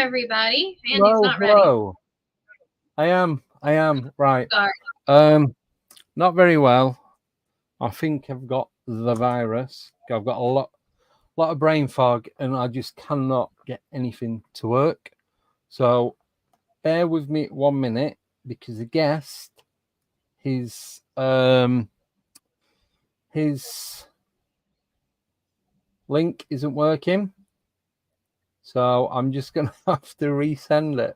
everybody. Andy's Hello, not ready. hello. I am right. Sorry. Not very well. I think I've got the virus. I've got a lot of brain fog, and I just cannot get anything to work. So bear with me 1 minute because the guest, his link isn't working. So I'm just gonna have to resend it.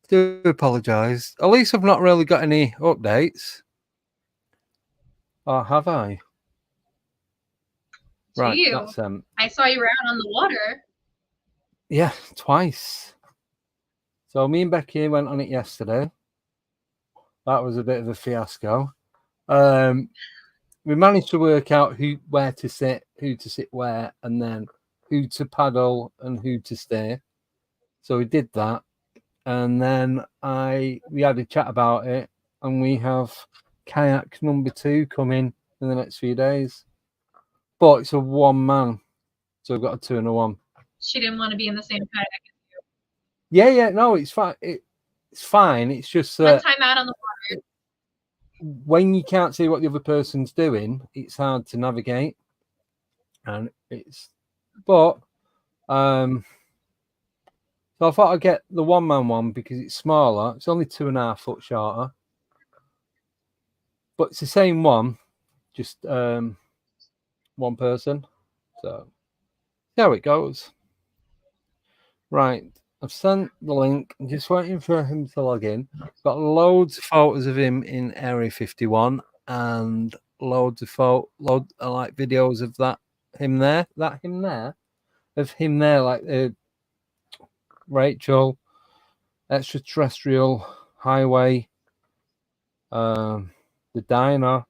Do apologise. At least I've not really got any updates. Or have I? Right, that's I saw you were out on the water. Yeah, twice. So me and Becky went on it yesterday. That was a bit of a fiasco. We managed to work out where to sit, who to sit where, and then who to paddle and who to stay. So we did that, and then we had a chat about it, and we have kayak number 2 coming in the next few days. But it's a 1 man, so we've got a 2 and a 1. She didn't want to be in the same kayak as you. Yeah, no, it's fine. It's fine. It's just that time out on the water. When you can't see what the other person's doing, it's hard to navigate, and but so I thought I'd get the 1 man one because it's smaller. It's only 2.5 foot shorter, but it's the same one, just 1 person. So see how it goes. Right, I've sent the link. I'm just waiting for him to log in. Got loads of photos of him in Area 51 and loads of videos of him there, like Rachel, extraterrestrial highway, the diner,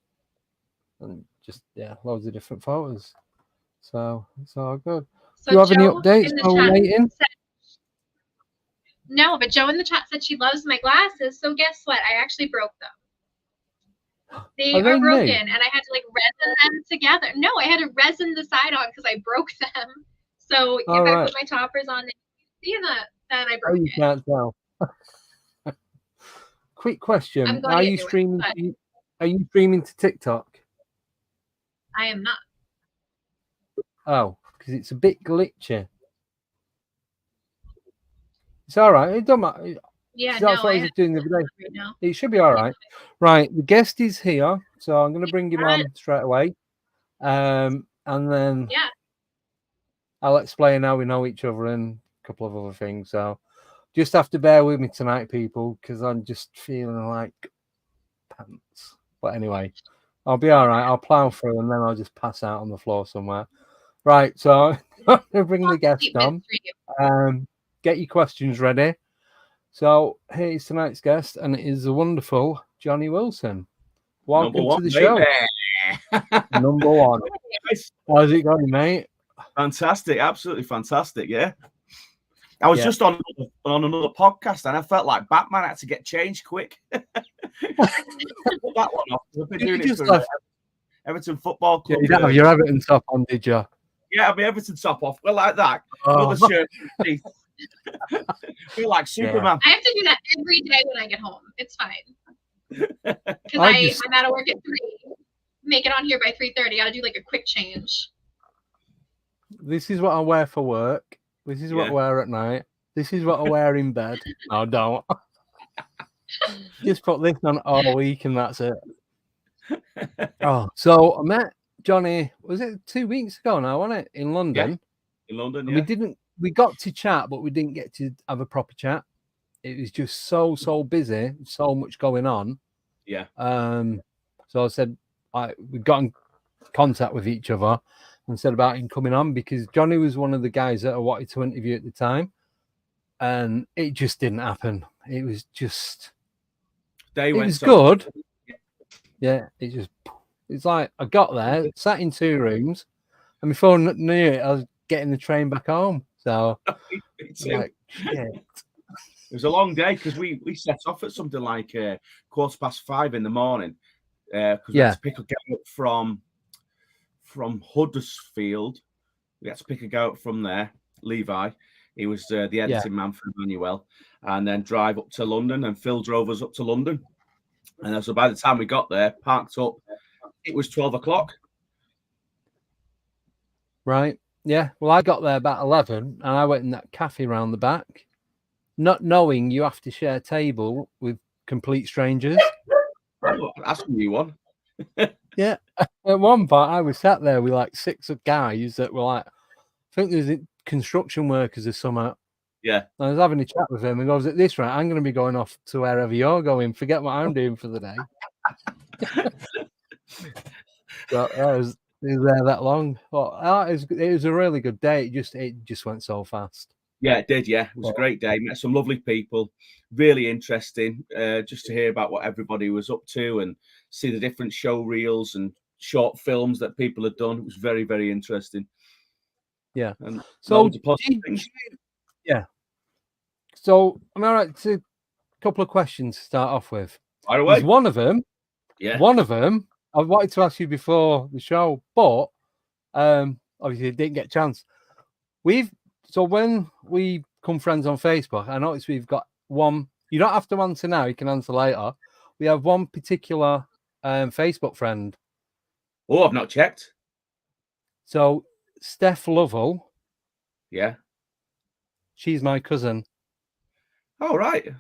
and just loads of different photos. So it's all good. So do you have Joe any updates while we're waiting? No, but Joe in the chat said she loves my glasses. So guess what? I actually broke them. They are broken, new? And I had to resin them together. No, I had to resin the side on because I broke them. So if I put my toppers on, you see that I broke it. You can't tell. Quick question: Are you streaming? Are you streaming to TikTok? I am not. Oh, because it's a bit glitchy. It's all right. It don't matter. Yeah, that's what I was doing the other day. It should be all right. Right, the guest is here, so I'm going to bring him on straight away, and then I'll explain how we know each other and a couple of other things. So just have to bear with me tonight, people, because I'm just feeling like pants. But anyway, I'll be all right. I'll plow through, and then I'll just pass out on the floor somewhere. Right, so I'm going to bring the guest on. Get your questions ready. So here's tonight's guest, and it is the wonderful Johnny Wilson. Welcome to the show. Number 1. How's it going, mate? Fantastic, absolutely fantastic. Yeah, I was just on another podcast, and I felt like Batman had to get changed quick. Put that one off. I've been doing it for Everton Football Club. Yeah, you didn't have your Everton top on, did you? Yeah, my Everton top off. Well, like that. Another shirt. Feel like Superman. I have to do that every day when I get home. It's fine. Because I'm out of work at 3. Make it on here by 3:30. I'll do a quick change. This is what I wear for work. This is what I wear at night. This is what I wear in bed. No, don't. Just put this on all week and that's it. Oh, so I met Johnny, was it 2 weeks ago now, wasn't it? In London. Yeah. In London, we got to chat, but we didn't get to have a proper chat. It was just so busy, so much going on. Yeah. So I said, we got in contact with each other and said about him coming on because Johnny was one of the guys that I wanted to interview at the time, and it just didn't happen. It was just, it was good. Yeah, it's like I got there, sat in 2 rooms, and before I knew it, I was getting the train back home. So, shit. It was a long day because we set off at something like 5:15 in the morning. Because we had to pick a guy up from Huddersfield. We had to pick a guy up from there, Levi. He was the editing man for Emmanuel, and then drive up to London. And Phil drove us up to London. And so by the time we got there, parked up, it was 12 o'clock. Right. Yeah. Well, I got there about 11, and I went in that cafe round the back, not knowing you have to share a table with complete strangers. Oh, that's a new one. Yeah. At one point, I was sat there with like 6 guys that were like, I think there's construction workers or something. Yeah. I was having a chat with him and goes, at this rate, I'm going to be going off to wherever you're going. Forget what I'm doing for the day. So I was there that long. But it was a really good day. It just went so fast. Yeah, it did. Yeah, it was a great day. Met some lovely people. Really interesting. Just to hear about what everybody was up to and see the different show reels and short films that people had done. It was very, very interesting. Yeah. And so things. Yeah. So I'm all right to a couple of questions to start off with. Right away. One of them. Yeah. One of them I wanted to ask you before the show, but obviously didn't get a chance. So when we become friends on Facebook, I noticed we've got one. You don't have to answer now. You can answer later. We have one particular Facebook friend. Oh, I've not checked. So Steph Lovell. Yeah. She's my cousin. Oh, right.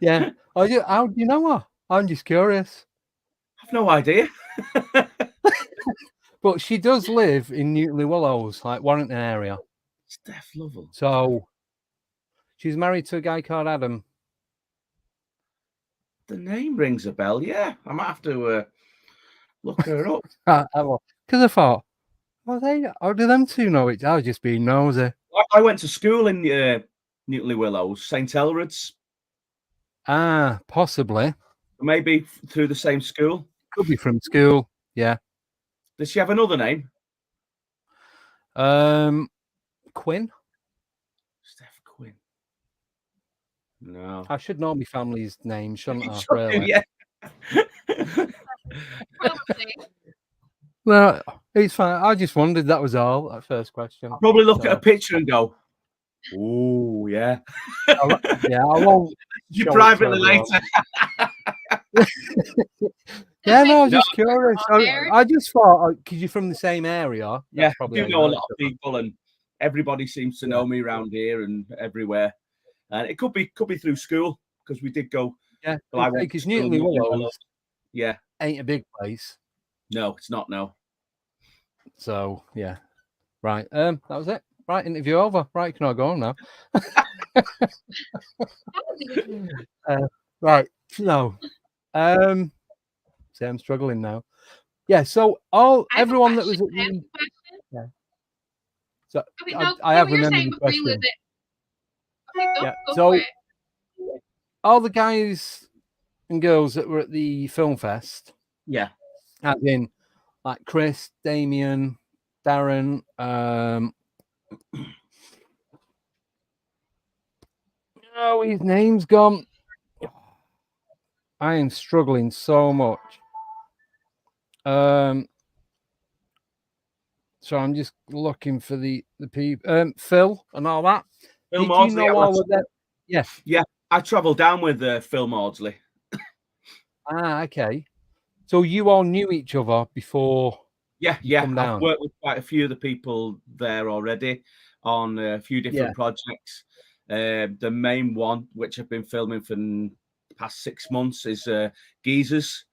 Yeah. How do you know her? I'm just curious. I've no idea. But she does live in Newtley Willows, like Warrington area. Steph Lovell. So she's married to a guy called Adam. The name rings a bell. Yeah, I might have to look her up. Because I thought, how do them two know it? I was just being nosy. I went to school in Newtley Willows, St. Elred's. Ah, possibly. Maybe through the same school. Could be from school. Yeah. Does she have another name? Quinn. Steph Quinn. No. I should know my family's name, shouldn't I? Really? Yeah. No, it's fine. I just wondered, that was all. That first question. I'll probably look at a picture and go, oh, yeah. Yeah, I won't. You privately later. Yeah, no, I was just curious. I just thought, because you're from the same area. Yeah, I do know a lot of people, and everybody seems to know me around here and everywhere. And it could be through school, because we did go. Yeah, because Newtley Willows, yeah, ain't a big place. No, it's not. No. So yeah, right. That was it. Right, interview over. Right, can I go on now? Right. No. See, I'm struggling now. Yeah. So everyone that was at the. Yeah. So okay, I have remembered the question. Okay, go so for it. All the guys and girls that were at the film fest. Yeah. As in, like Chris, Damien, Darren. Oh, his name's gone. I am struggling so much. So I'm just looking for the people. Phil and all that. Phil Maudsley, you know all of that? Yes. Yeah, I travelled down with Phil Maudsley. Ah, okay. So you all knew each other before? Yeah. I've worked with quite a few of the people there already on a few different projects. The main one, which I've been filming for the past 6 months, is Geezers.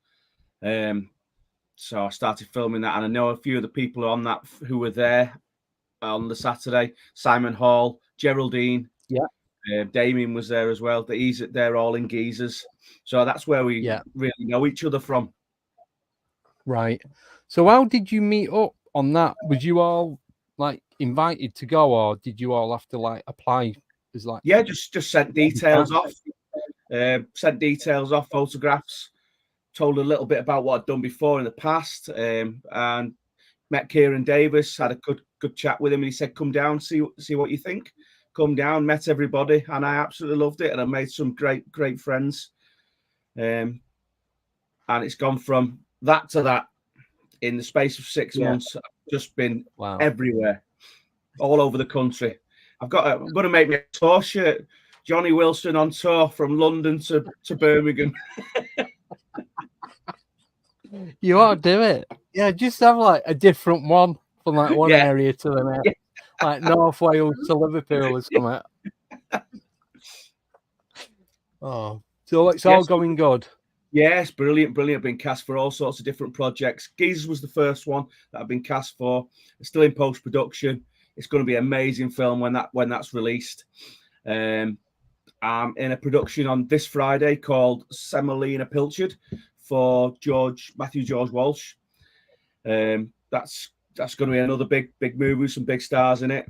So I started filming that, and I know a few of the people on that who were there on the Saturday. Simon Hall, Geraldine. Yeah. Damien was there as well. They're all in Geezers. So that's where we really know each other from. Right. So how did you meet up on that? Was you all like invited to go, or did you all have to like apply? Just sent details off. Sent details off, photographs. Told a little bit about what I'd done before in the past, and met Kieran Davis. Had a good chat with him, and he said, "Come down, see what you think." Come down, met everybody, and I absolutely loved it, and I made some great friends. And it's gone from that to that in the space of 6 months. I've just been everywhere, all over the country. I'm going to make me a tour shirt. Johnny Wilson on tour from London to Birmingham. You ought to do it. Yeah, just have like a different one from like one area to the next. Like North Wales to Liverpool or something. Oh, so it's all going good. Yes, brilliant. Been cast for all sorts of different projects. Geezers was the first one that I've been cast for. It's still in post-production. It's going to be an amazing film when that's released. I'm in a production on this Friday called Semolina Pilchard for Matthew George Walsh. That's going to be another big movie with some big stars in it.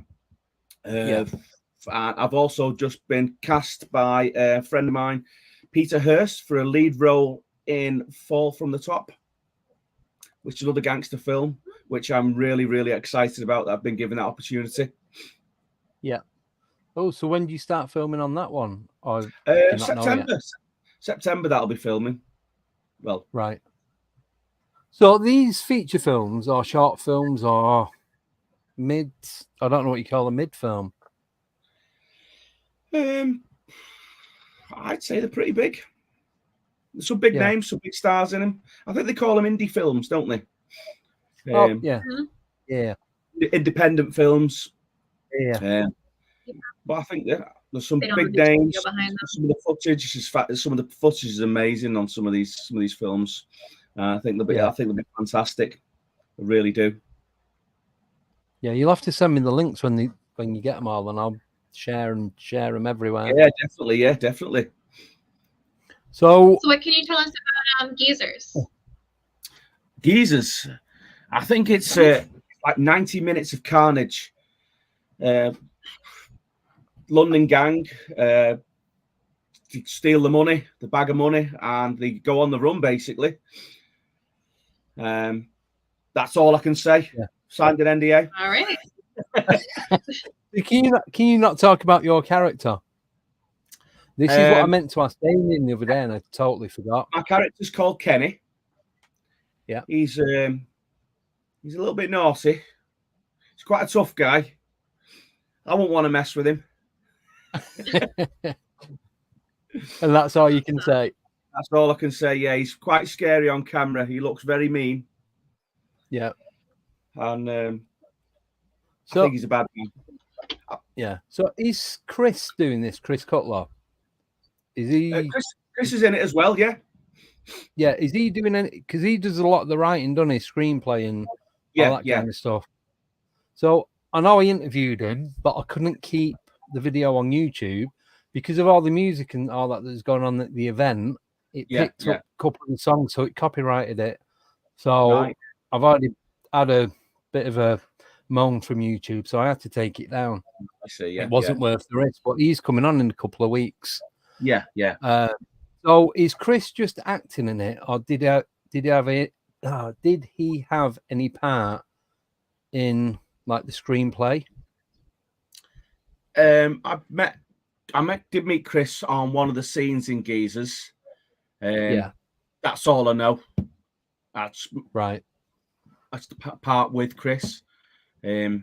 And I've also just been cast by a friend of mine, Peter Hurst, for a lead role in Fall from the Top, which is another gangster film, which I'm really, really excited about. That I've been given that opportunity. Yeah. Oh, so when do you start filming on that one? Or September that'll be filming. Well, right. So these feature films or short films or I don't know what you call a mid film. I'd say they're pretty big. There's some big names, some big stars in them. I think they call them indie films, don't they? Yeah. Independent films. Yeah. But I think there's some big names. Some of the footage is amazing on some of these films. I think they'll be fantastic. I really do. Yeah, you'll have to send me the links when you get them all, and I'll share them everywhere. Yeah, definitely. So what can you tell us about Geezers? Geezers, I think it's like 90 minutes of carnage. London gang steal the bag of money, and they go on the run, basically. That's all I can say. Yeah. Signed an NDA. All right. Can you not talk about your character? This is what I meant to ask Damien the other day, and I totally forgot. My character's called Kenny. Yeah. He's a little bit naughty. He's quite a tough guy. I won't want to mess with him. And that's all you can say. That's all I can say. Yeah, he's quite scary on camera. He looks very mean. Yeah. And I think he's a bad man. Yeah. So is Chris doing this? Chris Cutler? Is he? Chris is in it as well. Yeah. Yeah. Is he doing any? Because he does a lot of the writing, doesn't he? Screenplay and all that kind of stuff. So I know I interviewed him, but I couldn't keep the video on YouTube because of all the music and all that's going on at the event. It picked up a couple of the songs, so it copyrighted it. So I've already had a bit of a moan from YouTube, so I had to take it down. I see. Yeah, it wasn't worth the risk, but he's coming on in a couple of weeks. Yeah. So is Chris just acting in it, or did he have any part in like the screenplay? I did meet Chris on one of the scenes in Geezers. That's all I know. That's right. That's the part with Chris. Yeah,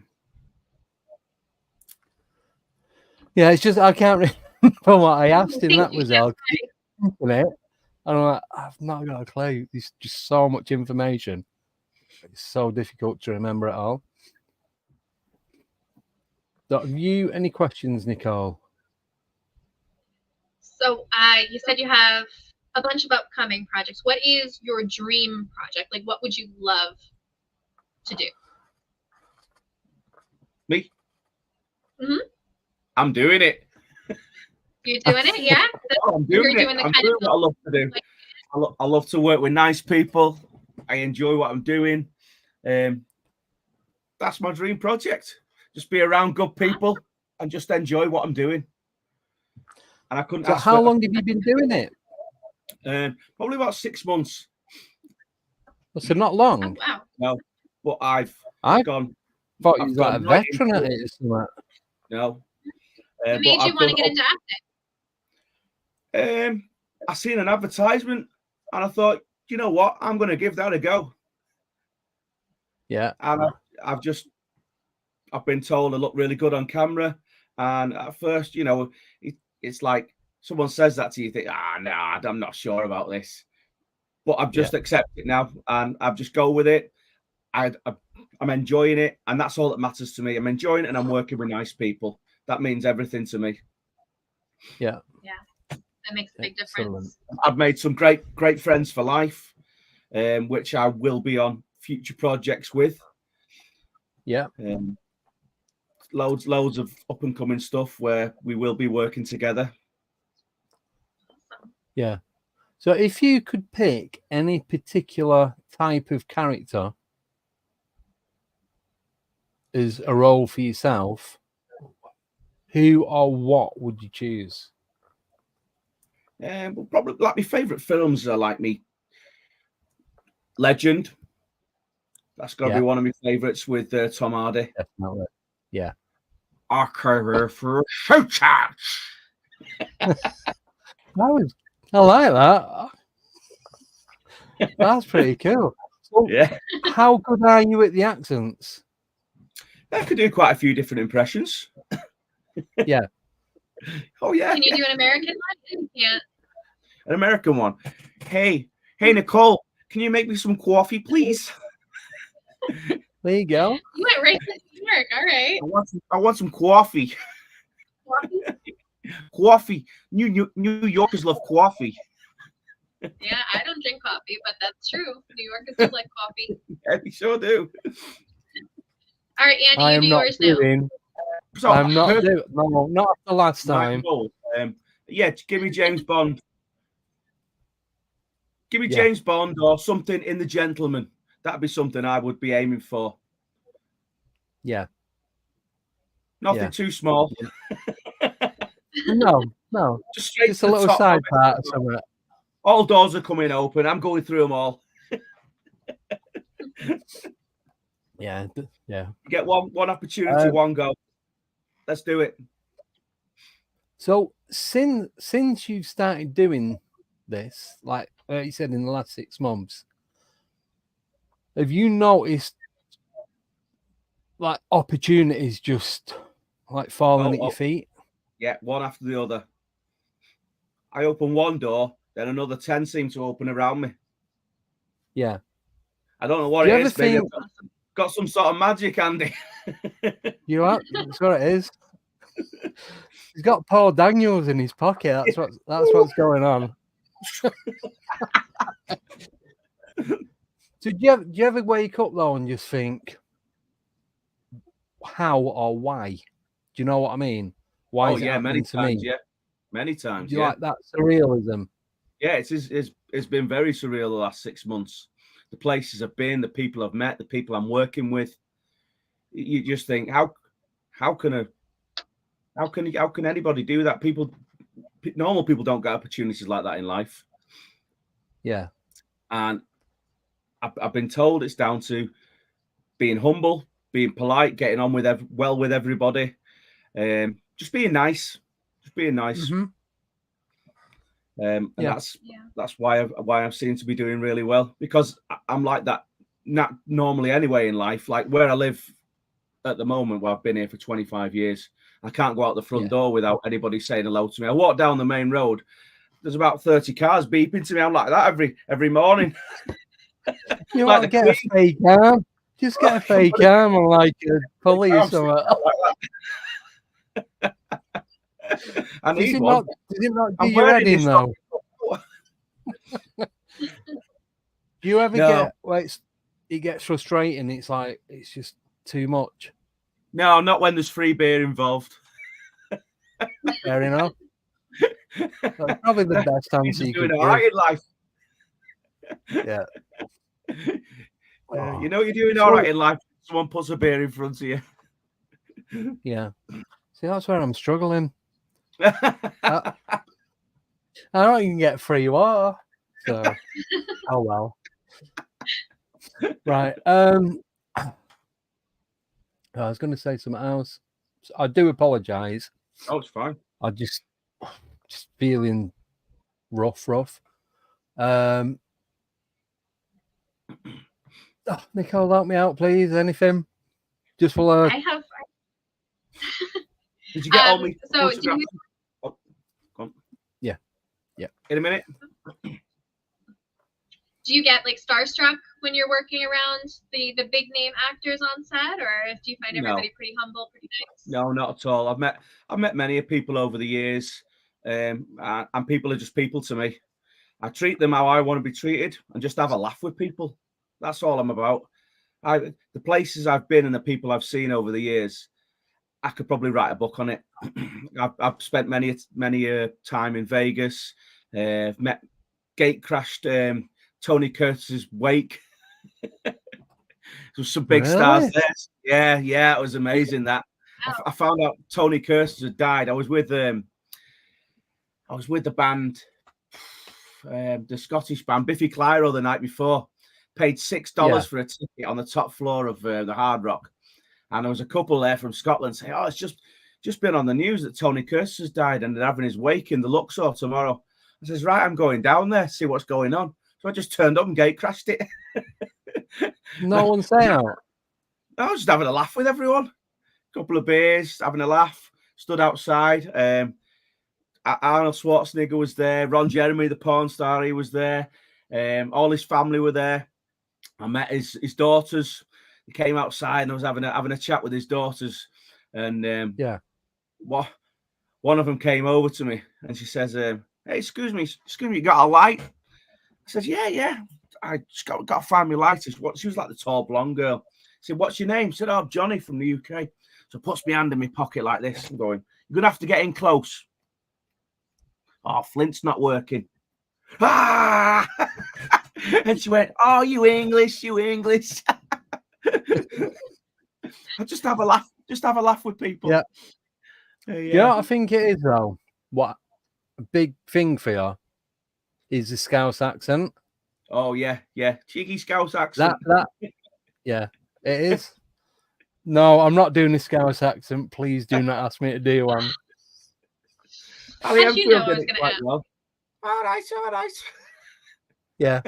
it's just I can't remember what I asked him. That was all. And I'm like, I've not got a clue. There's just so much information. It's so difficult to remember it all. So have you any questions, Nicole? So you said you have a bunch of upcoming projects. What is your dream project? Like, what would you love to do? Me? Mm-hmm. I'm doing it. You're doing it, yeah? I'm doing it. I'm doing what I love to do. I love to work with nice people. I enjoy what I'm doing. That's my dream project. Just be around good people and just enjoy what I'm doing. And I couldn't. So how long have you been doing it? Probably about 6 months. So not long. Oh, wow. No, but I've gone. Thought you was like a veteran at it or something. No. What made you want to get into acting? I seen an advertisement and I thought, you know what? I'm going to give that a go. Yeah. And I've been told I look really good on camera. And at first, you know, it's like someone says that to you, you think, no, I'm not sure about this. But I've just accepted it now, and I've just go with it. I'm enjoying it, and that's all that matters to me. I'm enjoying it, and I'm working with nice people. That means everything to me. Yeah, that makes a big difference. I've made some great friends for life, which I will be on future projects with. Yeah. Loads of up and coming stuff where we will be working together. Yeah. So if you could pick any particular type of character as a role for yourself, who or what would you choose? Well, probably like my favourite films are like me. Legend. That's got to be one of my favourites with Tom Hardy. Definitely. Yeah. Archiver for Showchat. I like that. That's pretty cool. So, how good are you at the accents? I could do quite a few different impressions. Yeah. Oh yeah. Can you do an American one? Yeah. An American one. Hey, Nicole, can you make me some coffee, please? There you go. You went right to New York. All right. I want some coffee. Coffee. New Yorkers love coffee. Yeah, I don't drink coffee, but that's true. New Yorkers do like coffee. Yeah, we sure do. All right, Andy, you do yours now. So I'm not doing. No, not the last time. Give me James Bond. Give me James Bond or something in The Gentleman. That'd be something I would be aiming for. Yeah. Nothing too small. No. Just a little side part or something. All doors are coming open. I'm going through them all. Yeah. Get one opportunity, one go. Let's do it. So since you started doing this, like you said, in the last 6 months, have you noticed like opportunities just like falling at your feet? Yeah, one after the other. I open one door, then another 10 seem to open around me. Yeah. I don't know what it is. Maybe I've got some sort of magic, Andy. You are? That's what it is. He's got Paul Daniels in his pocket. That's what's going on. So do you ever wake up though and just think, how or why? Do you know what I mean? Why is it happening to me? Yeah, many times. Do you like that surrealism? Yeah, it's been very surreal the last 6 months. The places I've been, the people I've met, the people I'm working with. You just think, how can anybody do that? Normal people don't get opportunities like that in life. Yeah, and I've been told it's down to being humble, being polite, getting on with everybody, just being nice, Mm-hmm. And that's why I'm seen to be doing really well, because I'm like that not normally anyway in life. Like where I live at the moment, where I've been here for 25 years, I can't go out the front door without anybody saying hello to me. I walk down the main road, there's about 30 cars beeping to me. I'm like that every morning. You want to get a fake arm? Just get a fake arm and like a pulley or something. I need one. Does it not do your head in though? Do you ever get like it gets frustrating? It's like it's just too much. No, not when there's free beer involved. Fair enough. That's probably the best answer you could give. Right in life. Yeah. You know you're doing all right in life. Someone puts a beer in front of you. Yeah. See, that's where I'm struggling. I don't even get free water. So, oh well. Right. I was going to say something else. I do apologize. Oh, it's fine. I just feeling rough. Nicole, help me out, please. Anything? Just for I have Did you get all me? So Oh, come on. Yeah. In a minute. Do you get like starstruck when you're working around the big name actors on set, or do you find everybody pretty humble, pretty nice? No, not at all. I've met many people over the years, and people are just people to me. I treat them how I want to be treated, and just have a laugh with people. That's all I'm about. The places I've been and the people I've seen over the years, I could probably write a book on it. I've spent many time in Vegas. Met gate crashed Tony Curtis's wake. There was some big stars there. Yeah, it was amazing. That I found out Tony Curtis had died. I was with the band, the Scottish band Biffy Clyro, the night before. Paid $6 for a ticket on the top floor of the Hard Rock, and there was a couple there from Scotland saying, "Oh, it's just been on the news that Tony Curtis has died, and they're having his wake in the Luxor tomorrow." I says, "Right, I'm going down there, see what's going on." So I just turned up and gate crashed it. No one say out. I was just having a laugh with everyone. A couple of beers, having a laugh. Stood outside. Arnold Schwarzenegger was there. Ron Jeremy, the porn star, he was there. All his family were there. I met his daughters. He came outside and I was having a chat with his daughters. And one of them came over to me and she says, "Hey, excuse me, you got a light?" I said, "Yeah. I just got to find my light." She was like the tall blonde girl. I said, "What's your name?" She said, "Oh, I'm Johnny from the UK." So puts my hand in my pocket like this. I'm going, "You're going to have to get in close." "Oh, Flint's not working." Ah! And she went, "Oh, you English. I just have a laugh with people. Yeah, I think it is though. What a big thing for you is the Scouse accent. Oh yeah, cheeky Scouse accent. That yeah, it is. No, I'm not doing a Scouse accent. Please do not ask me to do one. As you know, I was going to ask. Well. All right. Yeah.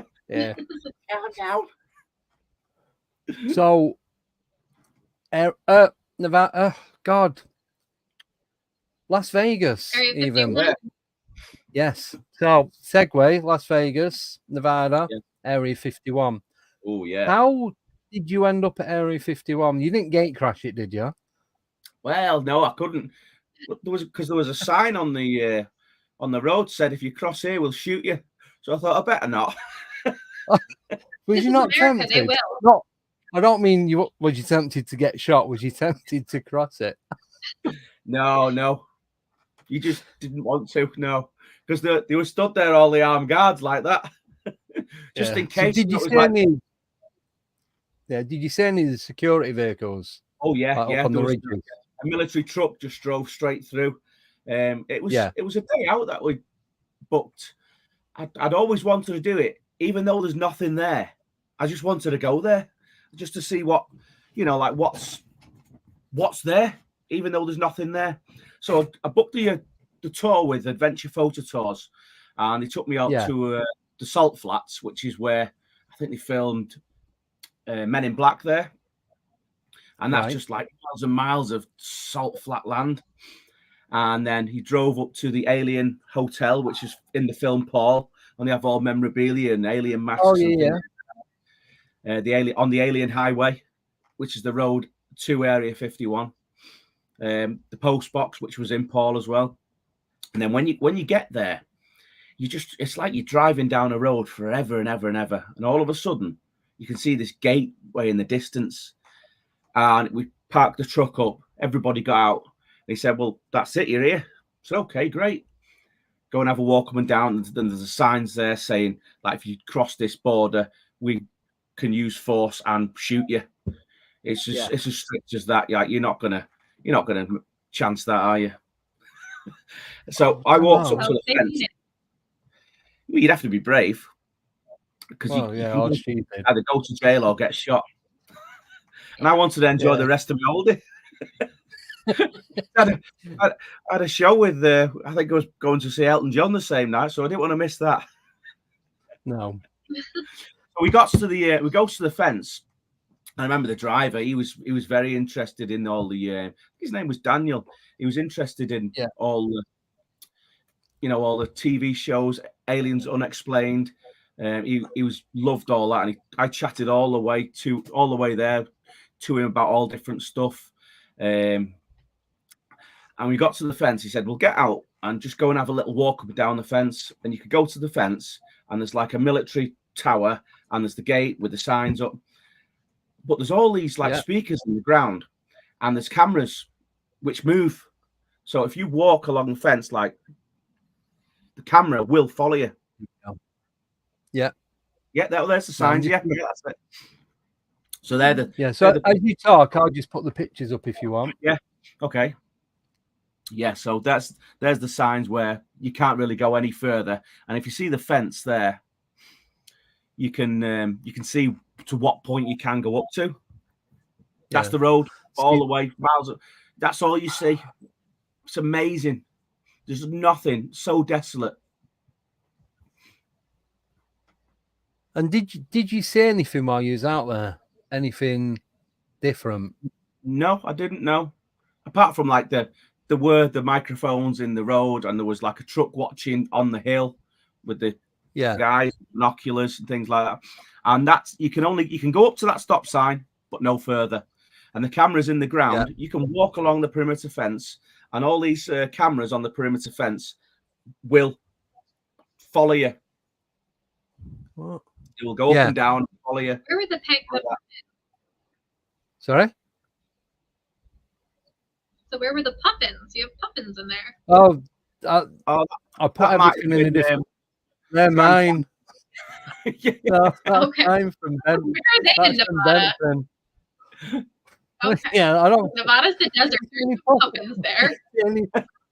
Down. So, Nevada, God, Las Vegas, even. Yeah. Yes. So, segue, Las Vegas, Nevada, Area 51. Oh, yeah. How did you end up at Area 51? You didn't gate crash it, did you? Well, no, I couldn't. There was a sign on the road said, "If you cross here, we'll shoot you." So I thought, I better not. Was you not tempted? They will. No, I don't mean you. Was you tempted to get shot? Was you tempted to cross it? No. You just didn't want to, no. Because they were stood there, all the armed guards like that. Just in case. So did you see any of the security vehicles? Oh, yeah. On the ridges? A military truck just drove straight through. It was a day out that we booked. I'd always wanted to do it, even though there's nothing there. I just wanted to go there just to see what's there, even though there's nothing there. So I booked the tour with Adventure Photo Tours, and they took me out to the Salt Flats, which is where I think they filmed Men in Black there. And that's just like miles and miles of salt flat land. And then he drove up to the Alien Hotel, which is in the film Paul, and they have all memorabilia and alien masks. Oh, yeah. On the Alien Highway, which is the road to Area 51. The post box, which was in Paul as well. And then when you get there, it's like you're driving down a road forever and ever and ever. And all of a sudden, you can see this gateway in the distance. And we parked the truck up. Everybody got out. They said, "Well, that's it. You're here." I said, "Okay, great. Go and have a walk up and down." And then there's the signs there saying, like, if you cross this border, we can use force and shoot you. It's just it's as strict as that. Like, you're not gonna chance that, are you? So I walked up to the fence. Well, you'd have to be brave because you either go to jail or get shot. And I wanted to enjoy the rest of my holiday. I had a show with, I think I was going to see Elton John the same night, so I didn't want to miss that. No. So we go to the fence, I remember the driver. He was very interested in all the. His name was Daniel. He was interested in all the, all the TV shows, Aliens Unexplained. He loved all that, and I chatted all the way there to him about all different stuff. And we got to the fence. He said, "We'll get out and just go and have a little walk up and down the fence." And you could go to the fence, and there's like a military tower, and there's the gate with the signs up. But there's all these speakers in the ground, and there's cameras which move. So if you walk along the fence, the camera will follow you. Yeah. Yeah, there's the signs. Yeah, that's it. So they're the as you talk, I'll just put the pictures up if you want. Yeah. Okay. Yeah, so there's the signs where you can't really go any further. And if you see the fence there, you can see to what point you can go up to. That's the road all the way, miles. That's all you see. It's amazing. There's nothing, so desolate. And did you see anything while you was out there? Anything different? No, I didn't know. Apart from there were the microphones in the road, and there was like a truck watching on the hill with the guys, binoculars and things like that. And that's you can go up to that stop sign, but no further. And the cameras in the ground, you can walk along the perimeter fence, and all these cameras on the perimeter fence will follow you. What? It will go up and down and follow you. Where were the penguins? Sorry? So where were the puffins? You have puffins in there. Oh, I put everything in a different. They're mine. That's mine from Denton. Where are they in Nevada? Okay. Yeah, I don't. Nevada's the desert. There's puffins there.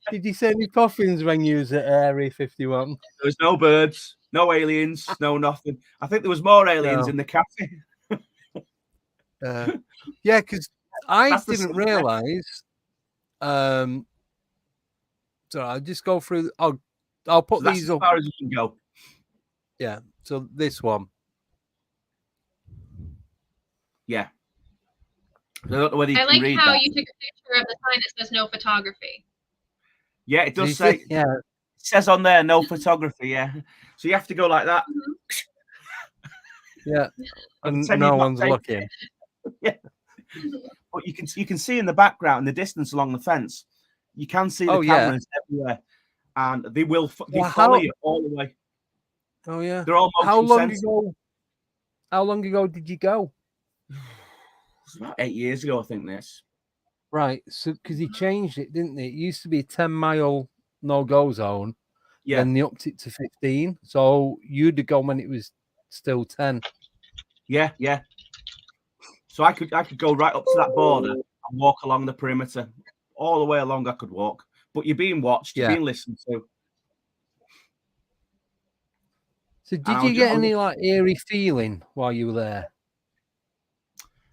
Did you see any puffins when you was at Area 51? There was no birds, no aliens, no nothing. I think there was more aliens in the cafe. Yeah, because I didn't realise. So I'll just go through. I'll put these up as far as you can go. Yeah. So this one. Yeah. I don't know whether you I can like read how that. you took a picture of the sign that says no photography. Yeah, it does say. Yeah, it says on there no photography. Yeah, so you have to go like that. Yeah, and no one's looking. Yeah, but you can see in the background, in the distance along the fence, you can see the cameras everywhere, and they will follow you all the way. Oh yeah, they're all how long ago? How long ago did you go? It was about 8 years ago, I think. This right, so because he changed it, didn't he? It used to be a 10-mile no-go zone. Yeah, then they upped it to 15. So you'd have gone when it was still 10. Yeah. So I could go right up to that border and walk along the perimeter, all the way along. I could walk, but you're being watched, you're being listened to. So did you get any eerie feeling while you were there?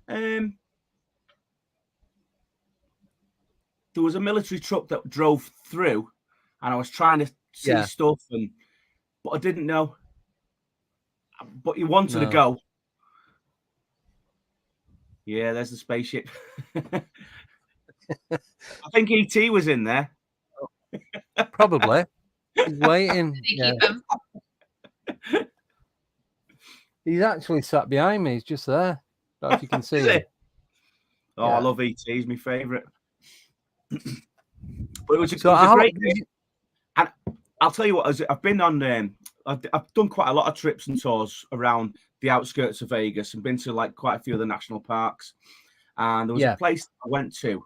There was a military truck that drove through, and I was trying to see stuff, but I didn't know. But he wanted to go. Yeah, there's the spaceship. I think ET was in there. Probably. He's waiting. Keep him. He's actually sat behind me. He's just there. Don't know if you can see him. Oh, I love ET. He's my favourite. But it was a great day. And I'll tell you what, I've been on. I've done quite a lot of trips and tours around the outskirts of Vegas and been to quite a few of the national parks. And there was a place I went to,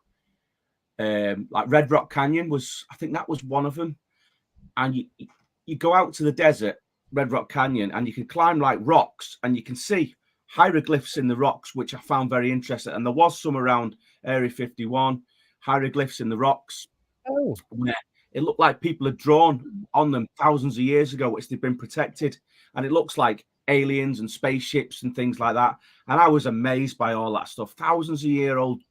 Red Rock Canyon I think that was one of them. And you go out to the desert, Red Rock Canyon, and you can climb rocks, and you can see hieroglyphs in the rocks, which I found very interesting. And there was some around Area 51, hieroglyphs in the rocks. Oh. Where it looked like people had drawn on them thousands of years ago, which they've been protected. And it looks like aliens and spaceships and things like that. And I was amazed by all that stuff. Thousands of year old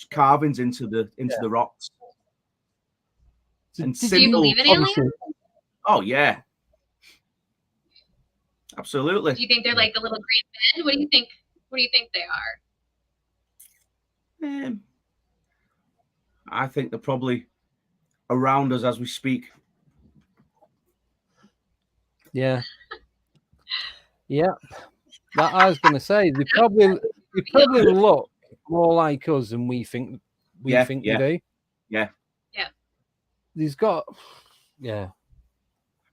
carvings into the rocks. And do you believe in aliens? Oh yeah. Absolutely. Do you think they're like the little green men? What do you think they are? I think they're probably around us as we speak. Yeah. Yeah. That I was going to say, they probably look more like us than we think they do. Yeah. Yeah. There's got, yeah. I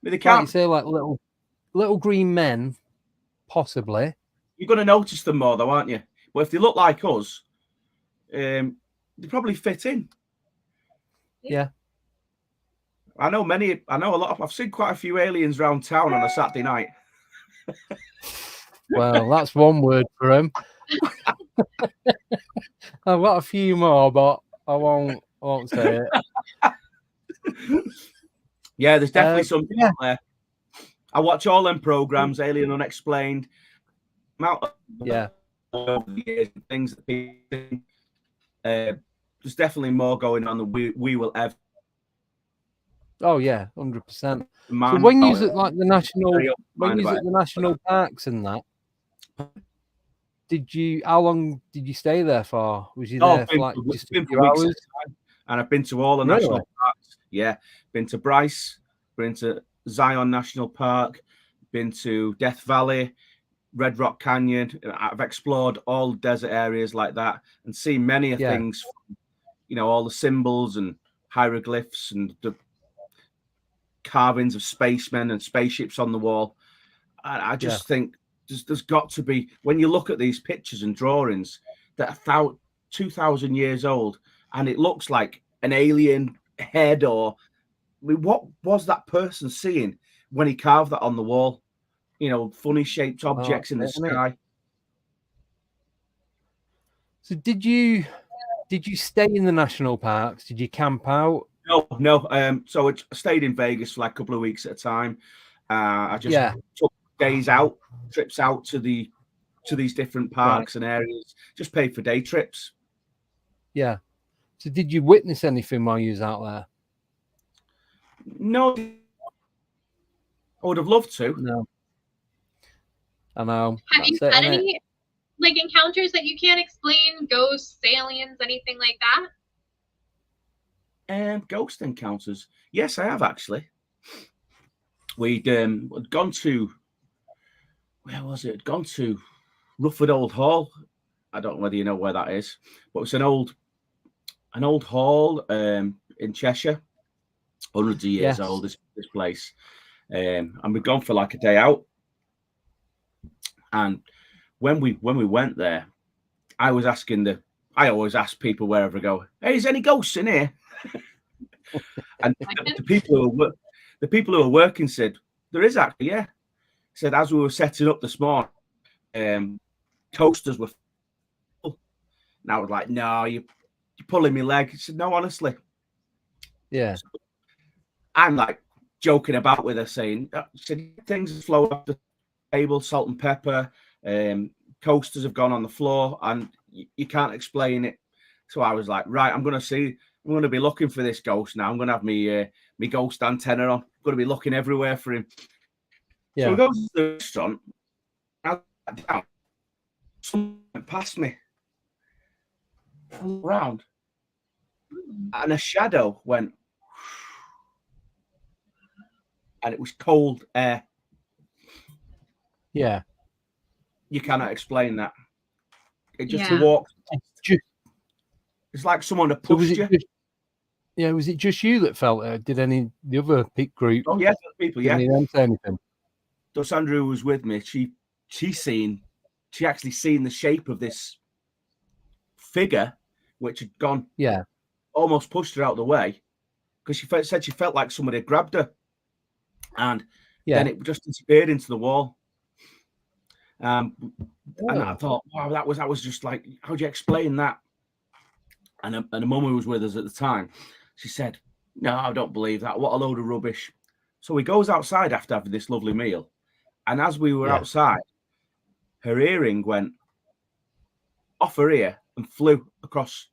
mean, they can't. Like you say, like little green men, possibly. You're going to notice them more, though, aren't you? But if they look like us, they probably fit in. Yeah. I know a lot of. I've seen quite a few aliens around town on a Saturday night. Well, that's one word for him. I've got a few more, but I won't say it. Yeah, there's definitely something out there. I watch all them programs, Alien Unexplained. Yeah. Over the years, things that people, there's definitely more going on than we will ever. Oh yeah, 100%. So when you at like the national parks and that, how long did you stay there for? Was you there for like just a few hours? And I've been to all the national parks. Yeah, been to Bryce, been to Zion National Park, been to Death Valley, Red Rock Canyon. I've explored all desert areas like that and seen many things. You know, all the symbols and hieroglyphs and the carvings of spacemen and spaceships on the wall. I just think there's got to be, when you look at these pictures and drawings that are 2,000 years old, and it looks like an alien head, or I mean, what was that person seeing when he carved that on the wall? You know, funny shaped objects in the sky. So did you stay in the national parks? Did you camp out? No. So I stayed in Vegas for like a couple of weeks at a time. I just took trips out to these different parks and areas. Just paid for day trips. Yeah. So did you witness anything while you was out there? No. I would have loved to. No. I know. Have you had any like encounters that you can't explain? Ghosts, aliens, anything like that? Ghost encounters. Yes, I have actually. We'd gone to, where was it? Gone to Rufford Old Hall. I don't know whether you know where that is, but it's an old hall in Cheshire, hundreds of years old. This place, and we'd gone for like a day out. And when we went there, I always ask people wherever I go, "Hey, is any ghosts in here?" And the people who were working said, "There is actually, yeah." Said as we were setting up this morning, coasters were full. And I was like, "No, you're pulling me leg." He said, "No, honestly." Yeah. So I'm like joking about with her, saying, "Things flow off the table, salt and pepper. Coasters have gone on the floor, and you can't explain it." So I was like, "Right, I'm going to be looking for this ghost now. I'm going to have me ghost antenna on. I'm going to be looking everywhere for him." Yeah. So we go to the restaurant. Someone went past me. I looked around, and a shadow went, and it was cold air. Yeah. You cannot explain that. It just walked. It's like someone had pushed you. Was it just you that felt it? Did any the other pit group? Oh yes, people. Yeah. Did anyone say anything? Sandra was with me. She actually seen the shape of this figure, which had gone. Yeah. Almost pushed her out of the way because she said she felt like somebody had grabbed her, and then it just disappeared into the wall. And I thought, wow, that was just like, how do you explain that? And a mum who was with us at the time, she said, "No, I don't believe that. What a load of rubbish." So he goes outside after having this lovely meal, and as we were outside, her earring went off her ear and flew across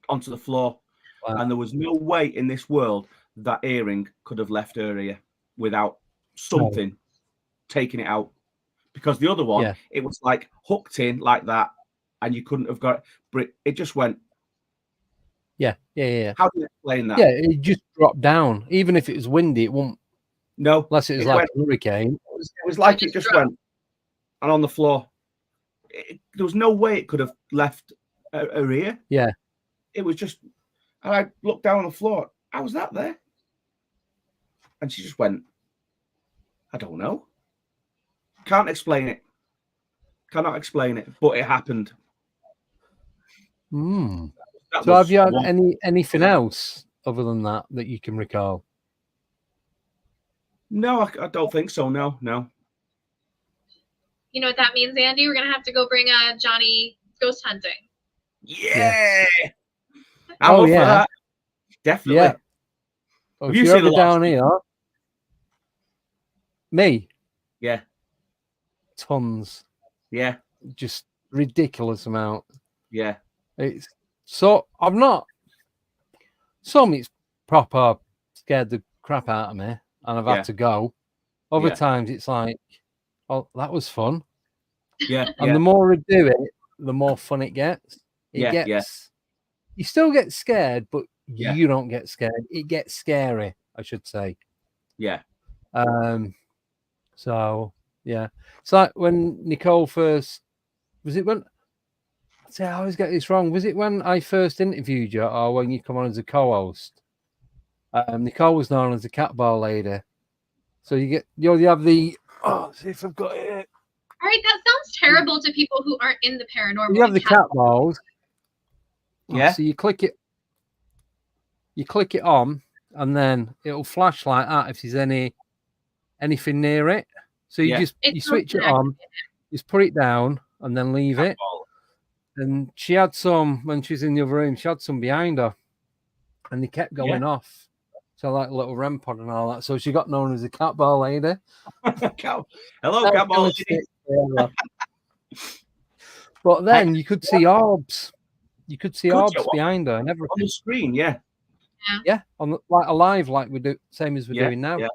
onto the floor. Wow. And there was no way in this world that earring could have left her ear without something taking it out. Because the other one, it was like hooked in like that, and you couldn't have got it, but it just went. Yeah. How do you explain that? Yeah, it just dropped down. Even if it was windy, it won't. No, unless it was like a hurricane. It was like it just went and on the floor. There was no way it could have left her ear. Yeah, it was just. And I looked down on the floor. How was that there? And she just went. I don't know. Can't explain it. Cannot explain it, but it happened. So have you had anything else other than that you can recall? No, I don't think so. No. You know what that means, Andy? We're gonna have to go bring Johnny ghost hunting. Yeah. I'm up for that. Definitely. Yeah. Well, if you're ever down here, me. Yeah. Tons. Yeah. Just ridiculous amount. Yeah. It's so I've not. Some it's proper scared the crap out of me, and I've had to go. Other times it's like, oh, that was fun. Yeah. And the more I do it, the more fun it gets. You still get scared, but you don't get scared. It gets scary, I should say. Yeah. So yeah, it's like when Nicole first. Was it when? I always get this wrong. Was it when I first interviewed you, or when you come on as a co-host? Nicole was known as the cat ball lady. So you have the. Oh, see if I've got it. All right, that sounds terrible to people who aren't in the paranormal. You have the cat balls. Yeah. So you click it. You click it on, and then it'll flash like that if there's anything near it. So you you switch it on, just put it down, and then leave it. And she had some when she was in the other room. She had some behind her, and they kept going off. So like a little REM pod and all that. So she got known as the cat ball lady. Hello, cat ball lady. But then you could see orbs. You could see orbs behind her and everything on the screen. Yeah, on like alive, like we do, same as we're doing now. Yeah.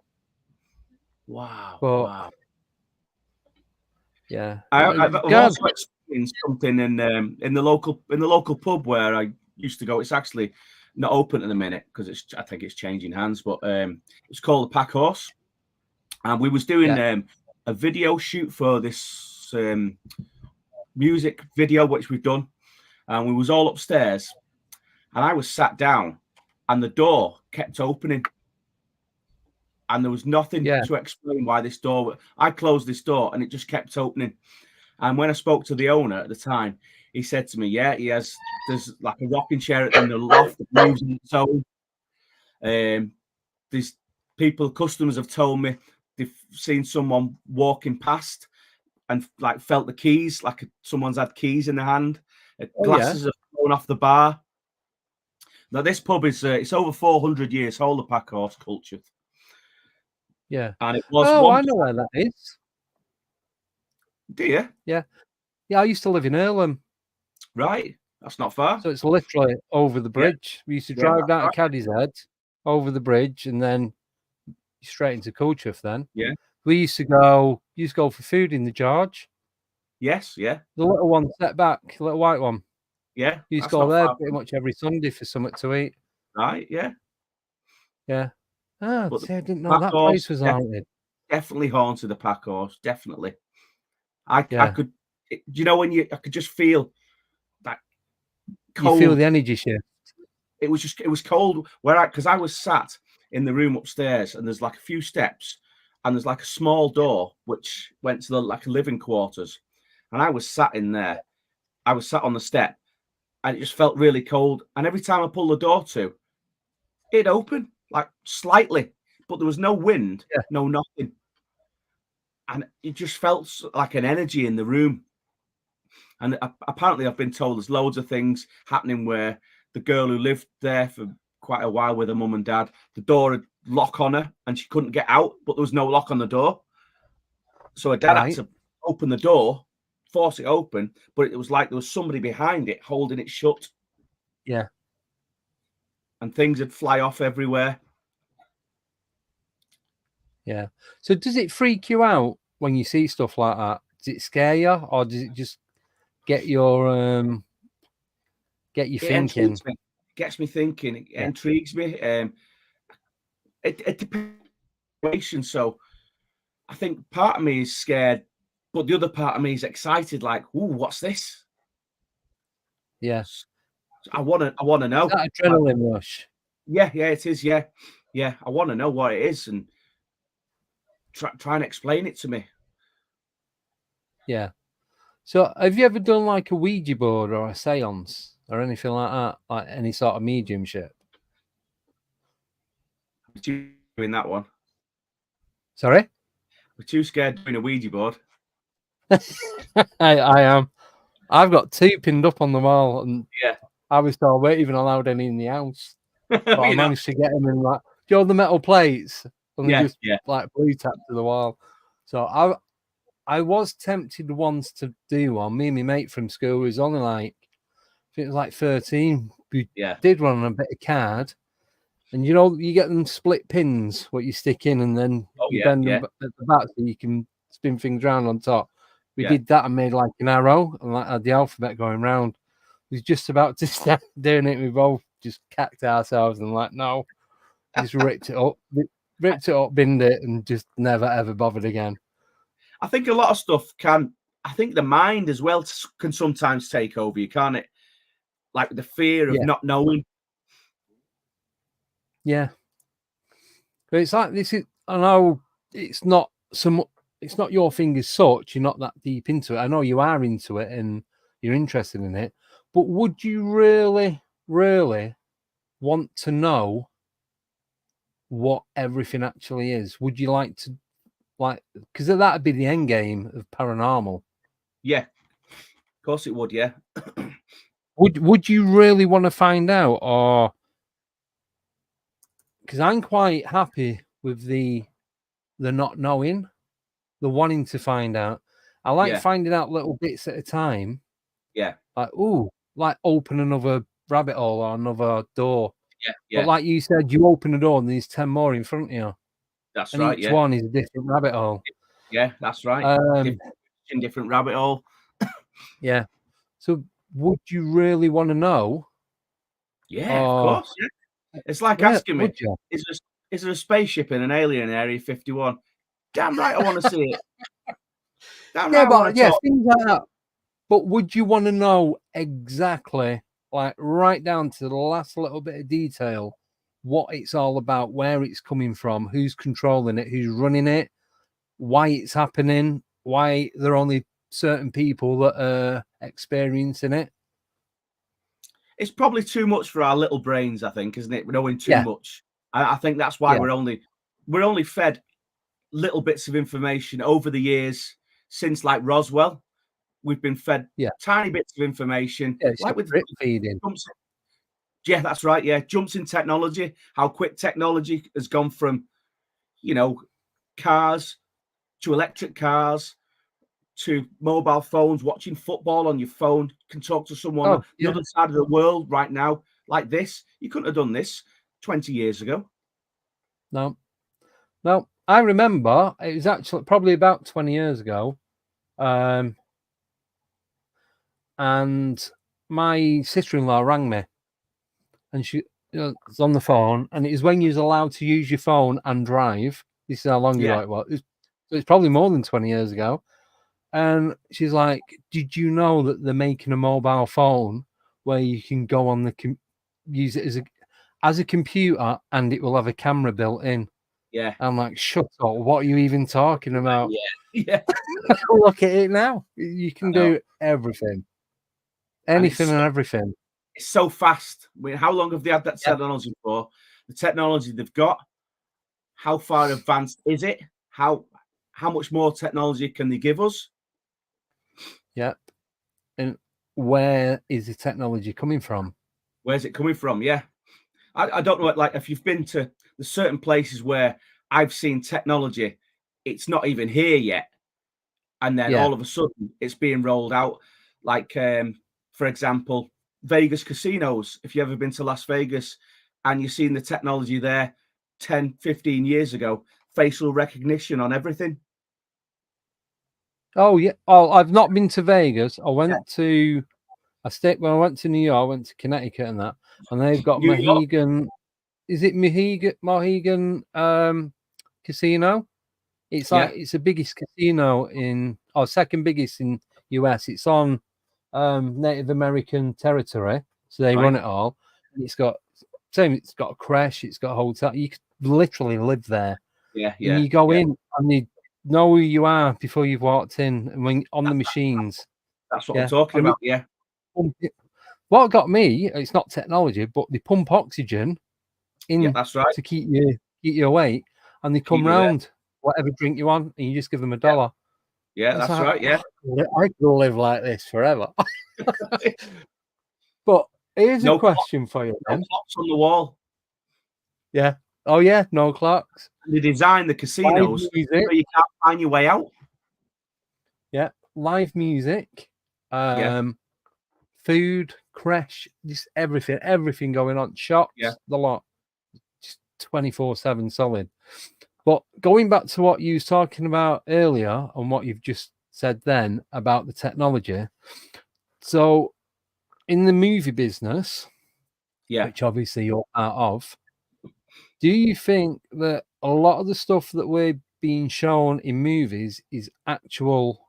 Wow. But, yeah, I've also experienced something in the local pub where I used to go. It's actually not open at the minute because I think it's changing hands. But it's called the Pack Horse, and we was doing a video shoot for this music video which we've done, and we was all upstairs, and I was sat down, and the door kept opening. And there was nothing to explain why this door. I closed this door, and it just kept opening. And when I spoke to the owner at the time, he said to me, "Yeah, there's like a rocking chair in the loft that moves on its own. These customers have told me they've seen someone walking past and like felt the keys, like someone's had keys in their hand. Glasses have fallen off the bar. Now this pub is it's over 400 years old. The Pack Horse culture." Yeah. And it was. Oh, I know where that is. Do you? Yeah. Yeah, I used to live in Earlham. Right. That's not far. So it's literally over the bridge. We used to drive down to Caddy's Head, over the bridge, and then straight into Culcheth then. Yeah. We used to go for food in the George. Yes, yeah. The little one set back, the little white one. Yeah. We used to go there pretty much every Sunday for something to eat. Right, yeah. Yeah. I didn't know that place was haunted. Definitely haunted, the Pack Horse. Definitely. I could. Do you know when I could just feel that cold. You feel the energy shift. It was cold because I was sat in the room upstairs, and there's like a few steps, and there's like a small door which went to like a living quarters, and I was sat in there. I was sat on the step, and it just felt really cold. And every time I pulled the door to, it opened. Like slightly, but there was no wind, no nothing. And it just felt like an energy in the room. And apparently I've been told there's loads of things happening where the girl who lived there for quite a while with her mum and dad, the door had lock on her and she couldn't get out, but there was no lock on the door. So her dad had to open the door, force it open, but it was like there was somebody behind it holding it shut. Yeah. And things would fly off everywhere. Yeah. So does it freak you out when you see stuff like that? Does it scare you, or does it just get your thinking. Gets me thinking. It intrigues me. It depends. So I think part of me is scared, but the other part of me is excited. Like, ooh, what's this? Yes, I want to know. That adrenaline rush. Yeah, it is. Yeah. I want to know what it is and try and explain it to me. Yeah. So, have you ever done like a Ouija board or a séance or anything like that, like any sort of mediumship? Doing that one. Sorry? We're too scared doing a Ouija board. I am. I've got 2 pinned up on the wall, and I was told we weren't even allowed any in the house. But I managed to get them in, like, do you know the metal plates? And they just like blue tapped to the wall. So I was tempted once to do one. Me and my mate from school was only like, I think it was like 13. We did one on a bit of card. And you know, you get them split pins, what you stick in, and then you bend them at the back so you can spin things around on top. We did that and made like an arrow and like had the alphabet going round. We was just about to start doing it. We both just cacked ourselves and like, no, just ripped it up, binned it, and just never ever bothered again. I think a lot of stuff can. I think the mind as well can sometimes take over you, can't it? Like the fear of not knowing. Yeah, but it's like this is. I know it's not it's not your thing as such. You're not that deep into it. I know you are into it and you're interested in it. But would you really, really want to know what everything actually is? Would you like to, like, because that'd be the end game of paranormal? Yeah, of course it would. Yeah. Would you really want to find out, or because I'm quite happy with the not knowing, the wanting to find out. I like finding out little bits at a time. Yeah. Like, like open another rabbit hole or another door. Yeah. But like you said, you open the door and there's 10 more in front of you. That's right. Each one is a different rabbit hole. Yeah, that's right. Different rabbit hole. Yeah. So would you really want to know? Yeah, of course. Yeah. It's like asking me, is there a spaceship in an alien Area 51? Damn right, I want to see it. Damn right, things like that. But would you want to know exactly, like right down to the last little bit of detail, what it's all about, where it's coming from, who's controlling it, who's running it, why it's happening, why there are only certain people that are experiencing it? It's probably too much for our little brains, I think, isn't it? We're knowing too much. I think that's why we're only fed little bits of information over the years since, like Roswell. We've been fed tiny bits of information, like with drip feeding. Yeah, that's right. Yeah, jumps in technology. How quick technology has gone from, cars to electric cars to mobile phones. Watching football on your phone, can talk to someone on the other side of the world right now, like this. You couldn't have done this 20 years ago. No. I remember it was actually probably about 20 years ago. And my sister-in-law rang me, and she was on the phone, and it was when you was allowed to use your phone and drive. This is how long ago it was. It's probably more than 20 years ago. And she's like, "Did you know that they're making a mobile phone where you can go on use it as a computer, and it will have a camera built in?" Yeah. I'm like, "Shut up! What are you even talking about?" Yeah. Look at it now. You can do everything. Anything and everything. It's so fast. I mean, how long have they had that technology for? The technology they've got, how far advanced is it? How much more technology can they give us? Yep. And where is the technology coming from? Where's it coming from? Yeah. I don't know, like if you've been to the certain places where I've seen technology, it's not even here yet. And then all of a sudden it's being rolled out. Like, for example, Vegas casinos. If you've ever been to Las Vegas and you've seen the technology there 10, 15 years ago, facial recognition on everything. Oh yeah. Oh, I've not been to Vegas. I went to. I stayed when I went to New York. I went to Connecticut and that, and they've got Mohegan. Is it Mohegan Casino? It's like it's the biggest casino second biggest in US. It's on Native American territory, so they run it all. It's got a creche, it's got a hotel. You could literally live there. And you go in and you know who you are before you've walked in, and when on the machines. That's what I'm talking about. Yeah. What got me? It's not technology, but they pump oxygen in. That's right. To keep you awake, and they come round whatever drink you want, and you just give them $1. Yeah, that's right. Yeah, I could live like this forever. But here's a question for you. No clocks on the wall. Yeah. Oh yeah, no clocks. They design the casinos so you can't find your way out. Yeah, live music, food, creche, just everything going on. Shops, the lot, just 24/7 solid. But going back to what you was talking about earlier and what you've just said then about the technology. So in the movie business, which obviously you're part of, do you think that a lot of the stuff that we're being shown in movies is actual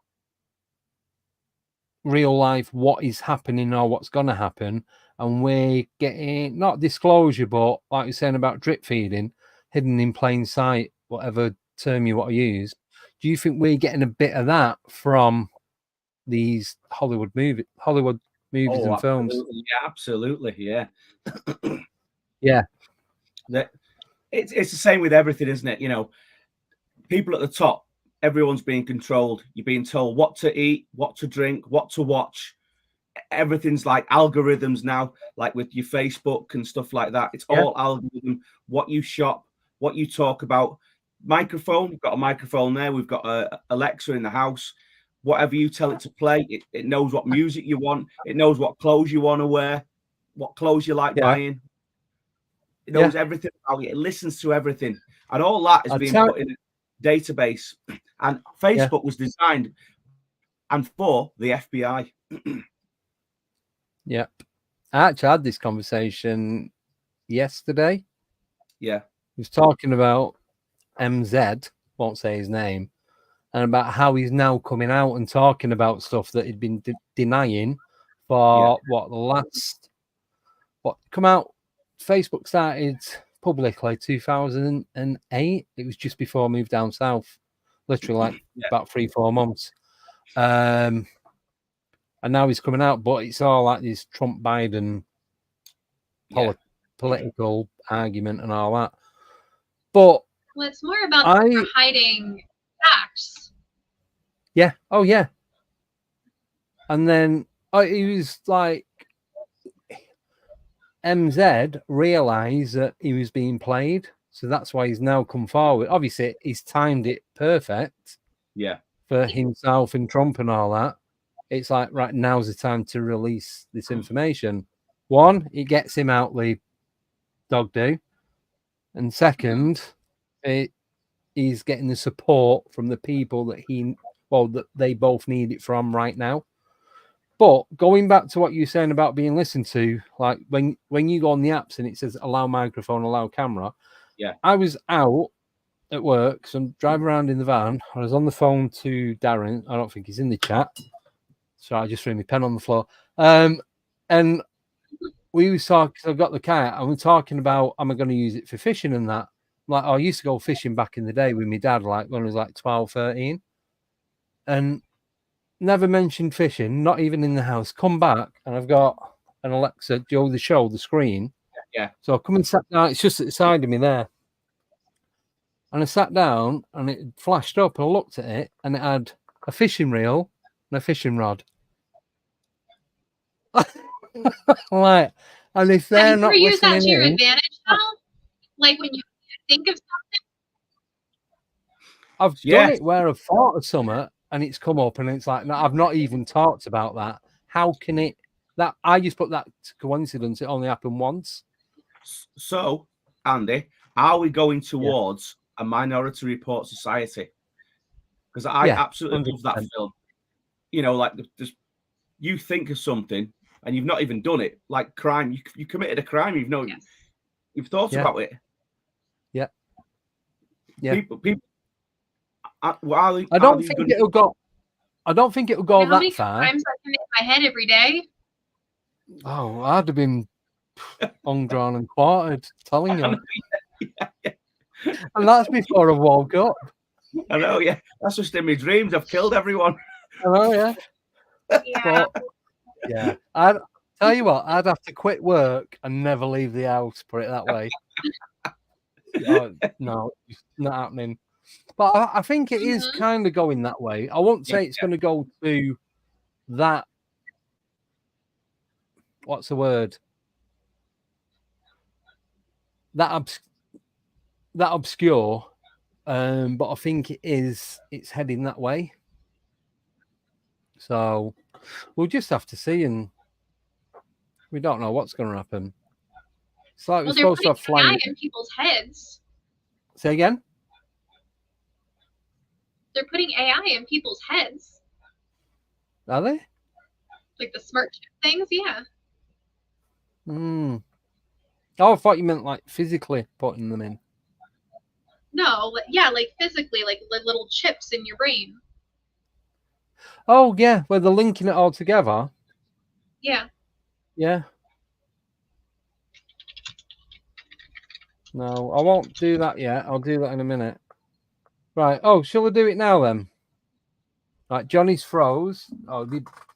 real life, what is happening or what's going to happen, and we're getting not disclosure, but like you're saying about drip feeding, hidden in plain sight, whatever term you want to use? Do you think we're getting a bit of that from these Hollywood movies and films? Yeah, absolutely. Yeah. Yeah. It's the same with everything, isn't it? You know, people at the top, everyone's being controlled. You're being told what to eat, what to drink, what to watch. Everything's like algorithms now, like with your Facebook and stuff like that. It's all algorithm. What you shop, what you talk about. Microphone, we've got a microphone there. We've got a Alexa in the house. Whatever you tell it to play, it knows what music you want. It knows what clothes you want to wear, what clothes you like buying. It knows everything about you. It listens to everything. And all that is being put in a database. And Facebook was designed and for the FBI. Yep. I actually had this conversation yesterday. Yeah. He was talking about MZ, won't say his name, and about how he's now coming out and talking about stuff that he'd been denying for come out. Facebook started publicly 2008. It was just before I moved down south, literally like about 3-4 months. And now he's coming out, but it's all like this Trump Biden political argument and all that. But it's more about hiding facts. Yeah. Oh yeah. And then he was like, MZ realized that he was being played, so that's why he's now come forward. Obviously, he's timed it perfect. Yeah. For himself and Trump and all that. It's like, right, now's the time to release this information. One, it gets him out the dog do. And second, he's getting the support from the people that that they both need it from right now. But going back to what you're saying about being listened to, like when you go on the apps and it says allow microphone, allow camera. Yeah. I was out at work, so I'm driving around in the van. I was on the phone to Darren. I don't think he's in the chat. So I just threw my pen on the floor. And we was talking, I've got the car, and we're talking about, am I going to use it for fishing and that? Like, I used to go fishing back in the day with my dad, like when I was like 12, 13. And never mentioned fishing, not even in the house. Come back, and I've got an Alexa, the screen. Yeah. So I come and sat down. It's just at the side of me there. And I sat down, and it flashed up, and I looked at it, and it had a fishing reel and a fishing rod. Like, and if they're not listening, use that to your advantage now? Like when you think of something? I've done it where I've thought of something, and it's come up, and it's like, no, I've not even talked about that. How can it? That I just put that to coincidence. It only happened once. So, Andy, are we going towards a Minority Report society? because I absolutely 100%. Love that film. You know, like just you think of something and you've not even done it, like crime. You committed a crime. You've thought about it. Yeah. People. I don't think it'll go that far. Crimes I commit in my head every day. Oh, I'd have been hung, drawn, and quartered. Telling you. And that's before I woke up. I know, yeah. That's just in my dreams. I've killed everyone. I know, yeah. But, yeah. I'd tell you what, I'd have to quit work and never leave the house, put it that way. No, it's not happening. But I think it is kind of going that way. I won't say it's going to go to that. What's the word? That obscure, but I think it's heading that way. So we'll just have to see, and we don't know what's going to happen. It's like we're supposed to have flying in people's heads. Say again? They're putting AI in people's heads. Are they? Like the smart chip things, yeah. Oh, I thought you meant like physically putting them in. No, like physically, like little chips in your brain. Oh, yeah, where they're linking it all together. Yeah. Yeah. No, I won't do that yet. I'll do that in a minute. Right. Oh, shall I do it now then? Right, Johnny's froze. Oh,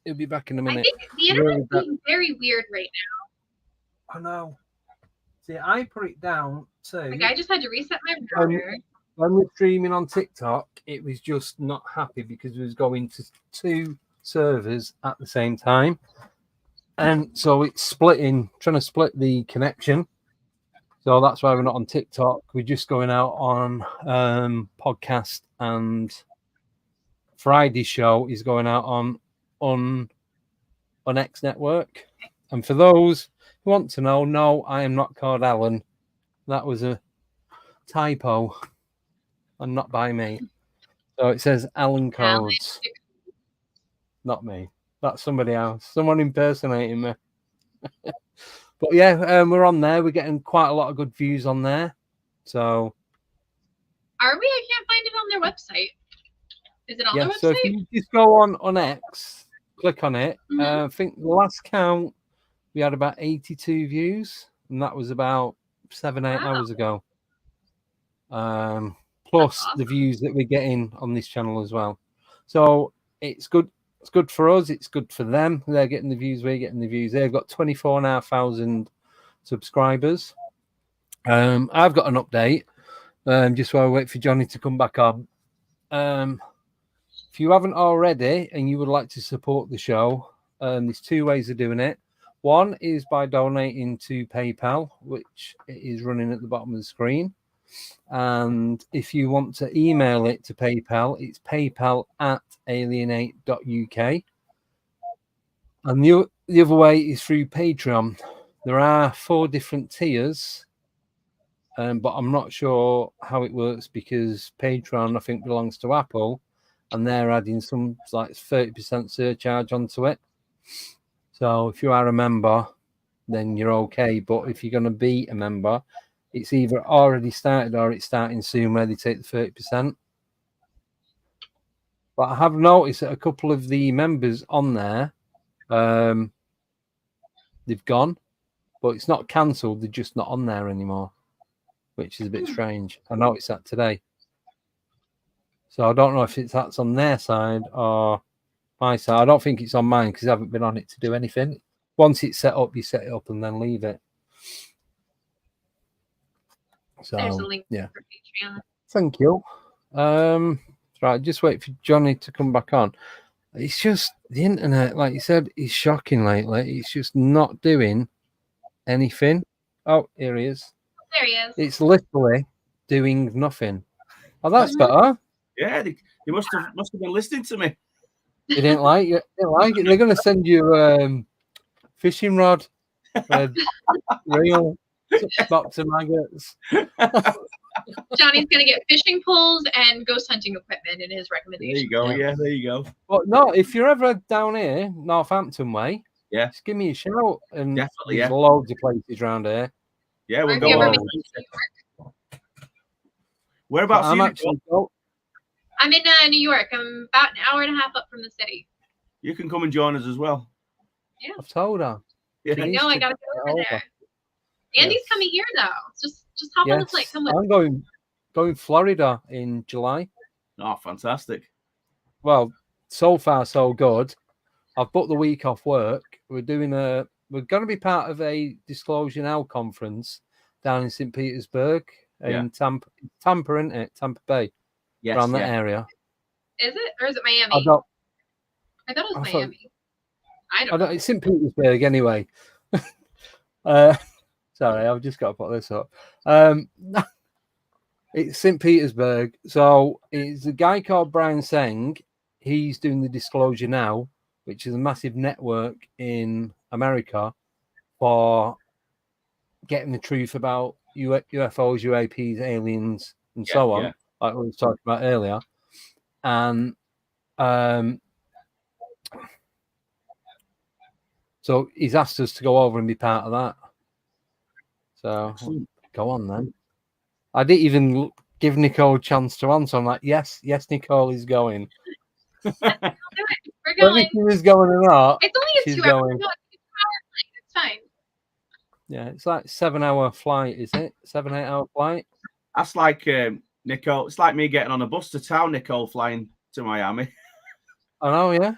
he'll be back in a minute. I think the internet's being very weird right now. I know. See, I put it down too. Like I just had to reset my router. When we're streaming on TikTok, it was just not happy because it was going to 2 servers at the same time. And so it's trying to split the connection. So that's why we're not on TikTok. We're just going out on podcast, and Friday's show is going out on X Network. And for those who want to know, no, I am not called Alan. That was a typo, and not by me. So it says Alan Codes. Not me. That's somebody else. Someone impersonating me. But yeah, we're on there. We're getting quite a lot of good views on there. So are we? I can't find it on their website. Is it on their website? So if you just go on X, click on it. I think the last count we had about 82 views, and that was about 7-8 hours ago. Plus the views that we're getting on this channel as well. So it's good. It's good for us. It's good for them. They're getting the views. We're getting the views. They've got 24,500 subscribers. I've got an update. Just while I wait for Johnny to come back on. If you haven't already and you would like to support the show, there's 2 ways of doing it. One is by donating to PayPal, which is running at the bottom of the screen. And if you want to email it to PayPal, it's paypal@alienate.uk. And the other way is through Patreon. There are 4 different tiers, but I'm not sure how it works because Patreon, I think, belongs to Apple, and they're adding some like 30% surcharge onto it. So if you are a member, then you're okay. But if you're going to be a member, it's either already started or it's starting soon where they take the 30%. But I have noticed that a couple of the members on there, they've gone, but it's not cancelled. They're just not on there anymore, which is a bit strange. I noticed that today. So I don't know if that's on their side or my side. I don't think it's on mine because I haven't been on it to do anything. Once it's set up, you set it up and then leave it. So, there's a link for Patreon. Thank you. Right, just wait for Johnny to come back on. It's just the internet, like you said, is shocking lately. It's just not doing anything. Oh, here he is. There he is. It's literally doing nothing. Oh, that's better. Yeah, they must have been listening to me. They didn't like it. They didn't like it. They're going to send you fishing rod, real box of maggots. Johnny's gonna get fishing poles and ghost hunting equipment in his recommendation. There you go. Yeah, there you go. Well, no, if you're ever down here, Northampton way, just give me a shout. And definitely, there's loads of places around here. Yeah, we'll go. Whereabouts I'm you? Actually I'm in New York. I'm about an hour and a half up from the city. You can come and join us as well. Yeah, I've told her. Yeah. I know. I gotta go over there. Andy's coming here though. Just hop on the flight. Come with. I'm going Florida in July. Oh, fantastic! Well, so far so good. I've booked the week off work. We're going to be part of a Disclosure Now conference down in St. Petersburg in Tampa, isn't it? Tampa Bay. Yes, around that area. Is it, or is it Miami? I thought it was Miami. I don't know. It's St. Petersburg anyway. Sorry, I've just got to put this up. It's St. Petersburg. So it's a guy called Brian Seng. He's doing the Disclosure Now, which is a massive network in America for getting the truth about UFOs, UAPs, aliens, and so on, like we were talking about earlier. And so he's asked us to go over and be part of that. So go on then. I didn't even give Nicole a chance to answer. I'm like, yes, Nicole is going. We're going. If she was going or not, it's only a 2 hour. No, it's fine. Yeah, it's like 7-hour flight, is it? 7-8 hour flight. That's like Nicole. It's like me getting on a bus to town. Nicole flying to Miami. I know, yeah.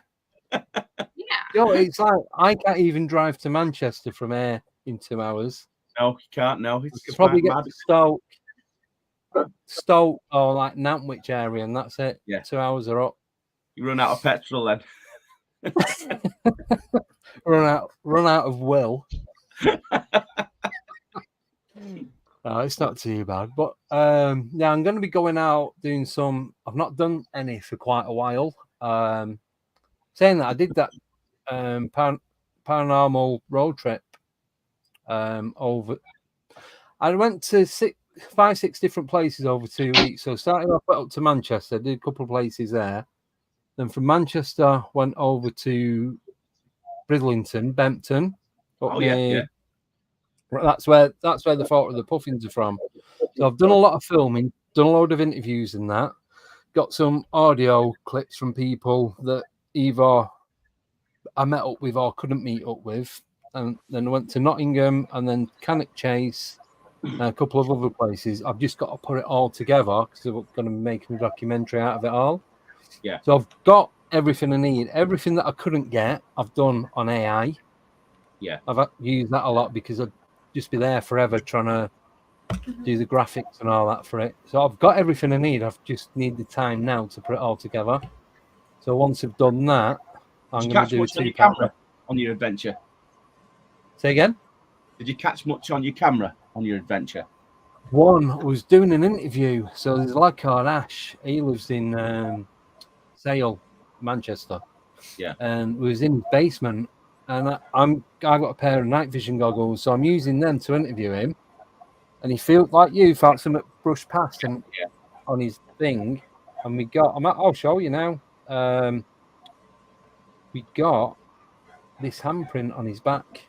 Yeah. It's like I can't even drive to Manchester from here in 2 hours. No, you can't. No, it's probably get to Stoke or like Nantwich area, and that's it. Yeah, 2 hours are up. You run out of petrol then. run out of will. No, it's not too bad, but I'm going to be going out doing some. I've not done any for quite a while. Saying that, I did that paranormal road trip over. I went to 5-6 different places over 2 weeks. So starting off up to Manchester, did a couple of places there. Then from Manchester, went over to Bridlington, Bempton. That's where the photo of the puffins are from. So I've done a lot of filming, done a load of interviews and that. Got some audio clips from people that either I met up with or couldn't meet up with. And then went to Nottingham and then Cannock Chase and a couple of other places. I've just got to put it all together because I'm going to be making a documentary out of it all. Yeah. So I've got everything I need. Everything that I couldn't get, I've done on AI. Yeah. I've used that a lot because I'd just be there forever trying to do the graphics and all that for it. So I've got everything I need. I've just need the time now to put it all together. So once I've done that, I'm going to do much on your camera on your adventure? Say again? Did you catch much on your camera on your adventure? One was doing an interview. So there's a lad called Ash. He lives in Sale, Manchester. Yeah. And was in his basement. And I've got a pair of night vision goggles, so I'm using them to interview him. And he felt like felt something brushed past him on his thing. And I'll show you now. We got this handprint on his back.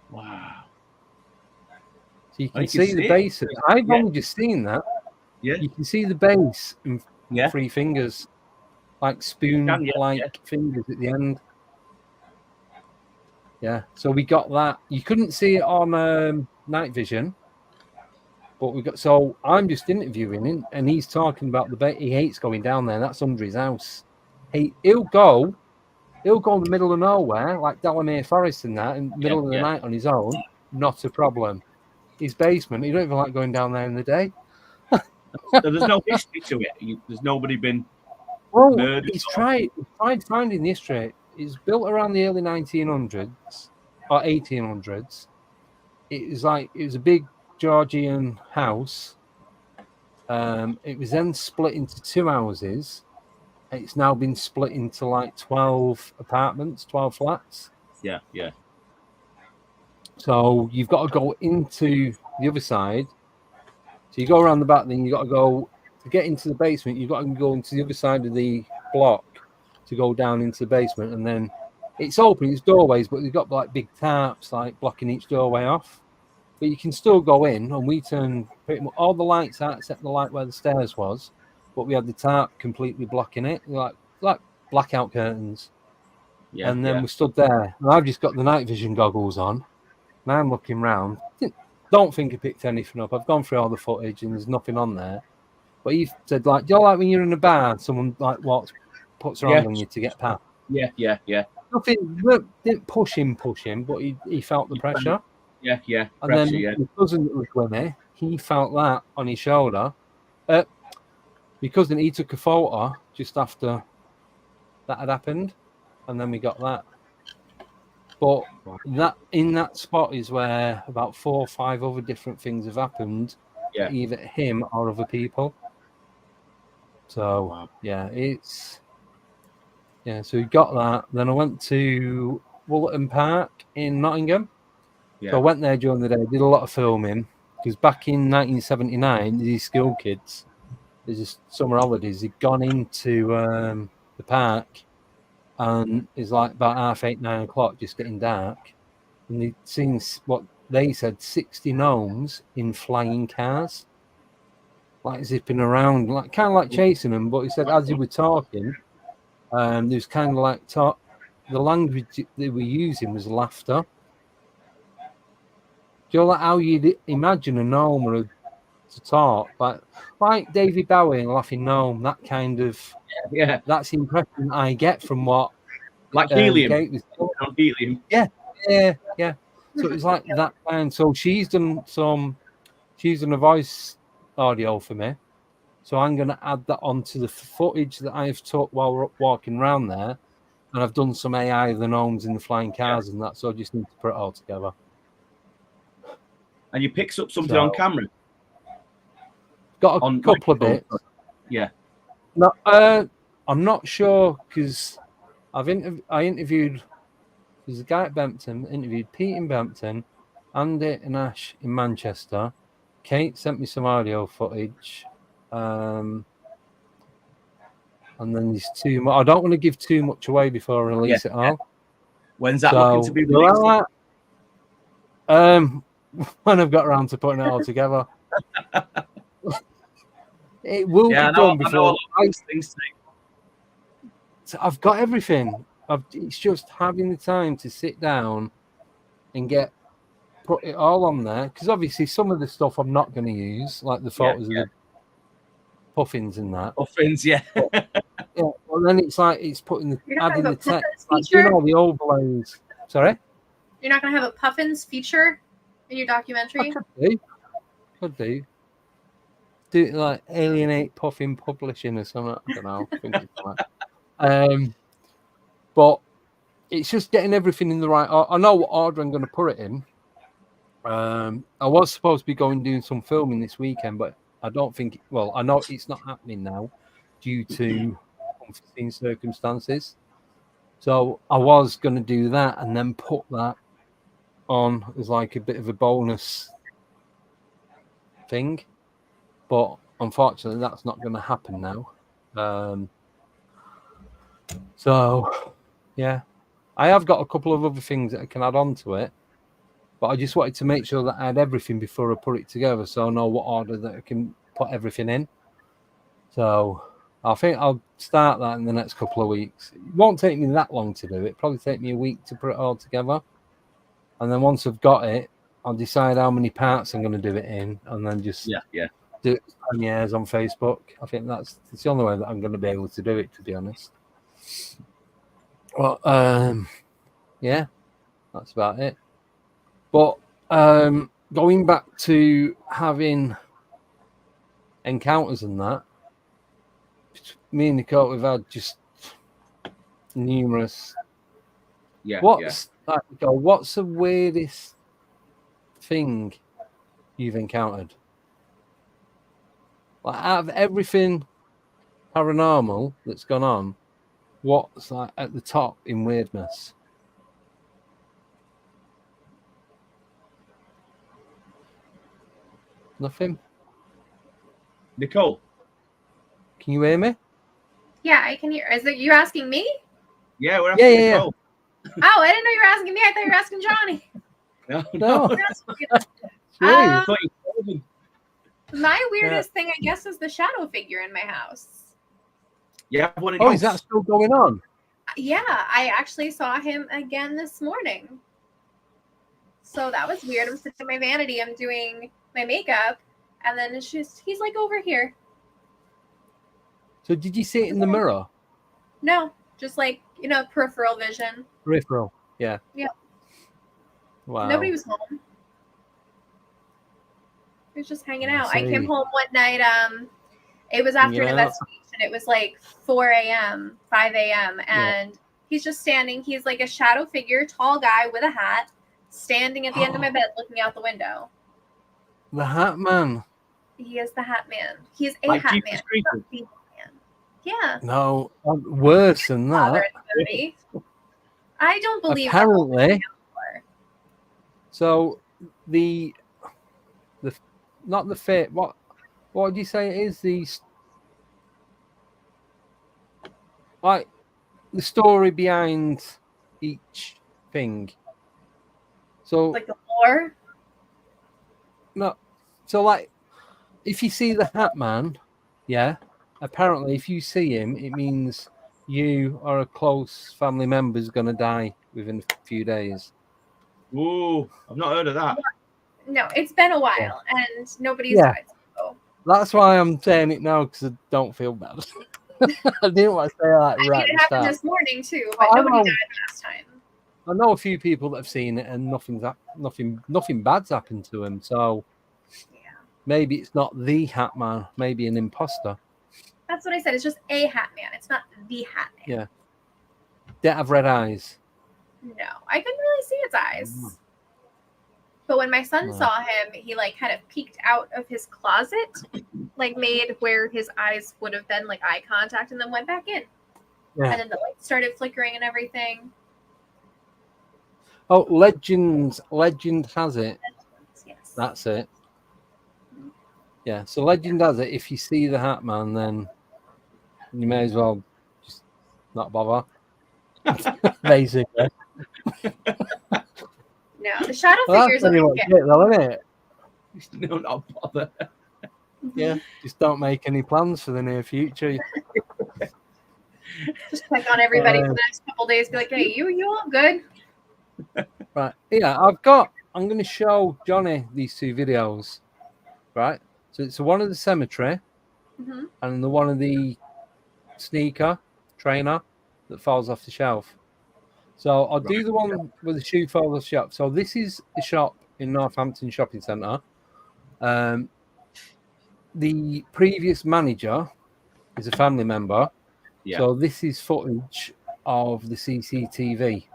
Wow. So you can see the base. I've only just seen that. Yeah. You can see the base and 3 fingers, like spoon-like fingers at the end. Yeah, so we got that. You couldn't see it on night vision, but we got. So I'm just interviewing him, and he's talking about he hates going down there. That's under his house. He'll go in the middle of nowhere, like Delamere Forest and that, in the middle of the night on his own. Not a problem. His basement, he don't even like going down there in the day. So there's no history to it. There's nobody been. Well, he's tried finding the history. It's built around the early 1900s or 1800s. It was a big Georgian house. It was then split into 2 houses. It's now been split into like 12 apartments, 12 flats. Yeah. So you've got to go into the other side. So So you go around the back, then you got to go to get into the basement. You've got to go into the other side of the block to go down into the basement, and then it's open. It's doorways, but they've got like big tarps like blocking each doorway off. But you can still go in, and we turned pretty much all the lights out except the light where the stairs was. But we had the tarp completely blocking it, like blackout curtains. Yeah, and then we stood there, and I've just got the night vision goggles on, and I'm looking round. Don't think I picked anything up. I've gone through all the footage, and there's nothing on there. But he said, like, do you like when you're in a bar and someone like puts their hand on you to get past? Yeah. Nothing, didn't push him, but he felt the pressure. Yeah. And pressure, then my cousin that was with me, he felt that on his shoulder. Because then he took a photo just after that had happened, and then we got that. But that in that spot is where about 4 or 5 other different things have happened, to either him or other people. So so we got that. Then I went to Woollerton Park in Nottingham. Yeah. So I went there during the day, did a lot of filming, because back in 1979, these school kids, there's just summer holidays, they'd gone into the park, and it's like about 8:30, 9 o'clock, just getting dark, and they'd seen what they said 60 gnomes in flying cars, like zipping around, like kind of like chasing them. But he said as they were talking, there's kind of like the language they were using was laughter. Do you know like how you'd imagine a gnome to talk, like David Bowie and Laughing Gnome, that kind of that's the impression I get from what like helium. Kate was helium. Yeah. So it's like that kind. So she's done a voice audio for me. So I'm going to add that onto the footage that I've took while we're walking around there, and I've done some AI of the gnomes in the flying cars and that. So I just need to put it all together. And you picked up something on camera? Got a couple of bits. Yeah. No, I'm not sure because I interviewed. There's a guy at Bempton. Interviewed Pete in Bempton, Andy and Ash in Manchester. Kate sent me some audio footage, and then there's 2 more. I don't want to give too much away before I release it all. When's that looking to be released? When I've got around to putting it all together. It will be done before. So I've got everything. It's just having the time to sit down and put it all on there. Because obviously some of the stuff I'm not going to use, like the photos of the puffins and that. Puffins, yeah. Well, then it's like it's adding the text, like doing all the overlays. Sorry? You're not going to have a puffins feature in your documentary? Could do. Do it like Alienate Puffin Publishing or something. I don't know. I think it's like. But it's just getting everything in the right. I know what order I'm going to put it in. I was supposed to be doing some filming this weekend, but I don't think. Well, I know it's not happening now due to unforeseen circumstances. So I was going to do that and then put that on as like a bit of a bonus thing, but unfortunately that's not going to happen now. So yeah, I have got a couple of other things that I can add on to it, but I just wanted to make sure that I had everything before I put it together, so I know what order that I can put everything in. So I think I'll start that in the next couple of weeks. It won't take me that long to do it. It'll probably take me a week to put it all together. And then once I've got it, I'll decide how many parts I'm going to do it in, and then just do it premieres on Facebook. I think that's the only way that I'm going to be able to do it, to be honest. Well, that's about it. But going back to having encounters and that, me and Nicole, we've had just numerous. What's the weirdest thing you've encountered? Like out of everything paranormal that's gone on, what's like at the top in weirdness? Nothing. Nicole. Can you hear me? Yeah, I can hear. Is it you asking me? Yeah, we're asking Nicole. Oh, I didn't know you were asking me. I thought you were asking Johnny. No. My weirdest thing, I guess, is the shadow figure in my house. Yeah. Is that still going on? Yeah, I actually saw him again this morning. So that was weird. I'm sitting in my vanity. I'm doing my makeup, and then he's like over here. So did you see it in the mirror? No, just like, peripheral vision. Peripheral, yeah. Yeah. Wow. Nobody was home. He was just hanging out. I came home one night. It was after an investigation. It was like 4 a.m., 5 a.m., and he's just standing. He's like a shadow figure, tall guy with a hat, standing at the end of my bed looking out the window. The Hat Man. He is the Hat Man. He's a Hat Man. Yeah. No, worse than that. I don't believe apparently. So the not the fit. What would you say it is? The story behind each thing. So like the lore. No, so like if you see the Hat Man, apparently if you see him, it means you or a close family member is going to die within a few days. Ooh, I've not heard of that. No, it's been a while and nobody's died. So. That's why I'm saying it now, because I don't feel bad. I didn't want to say that right. It happened this morning too, but nobody died last time. I know a few people that have seen it and nothing bad's happened to him. So maybe it's not the Hat Man, maybe an imposter. That's what I said. It's just a Hat Man. It's not the Hat Man. Yeah. Did it have red eyes? No, I couldn't really see its eyes. But when my son saw him, he like kind of peeked out of his closet, like made where his eyes would have been like eye contact, and then went back in. Yeah. And then the light started flickering and everything. Oh, legend has it. Yes. That's it. Yeah, so legend has it. If you see the Hat Man, then you may as well just not bother. Basically. No, the shadow figures are isn't it? No, not bother. Yeah, just don't make any plans for the near future. Just check on everybody for the next couple of days. Be like, hey, you all good? Right. Yeah, I'm going to show Johnny these two videos. Right. So it's one of the cemetery and the one of the sneaker trainer that falls off the shelf. So I'll do the one with the shoe falls off the shelf. So this is the shop in Northampton Shopping Centre. The previous manager is a family member. Yeah. So this is footage of the CCTV.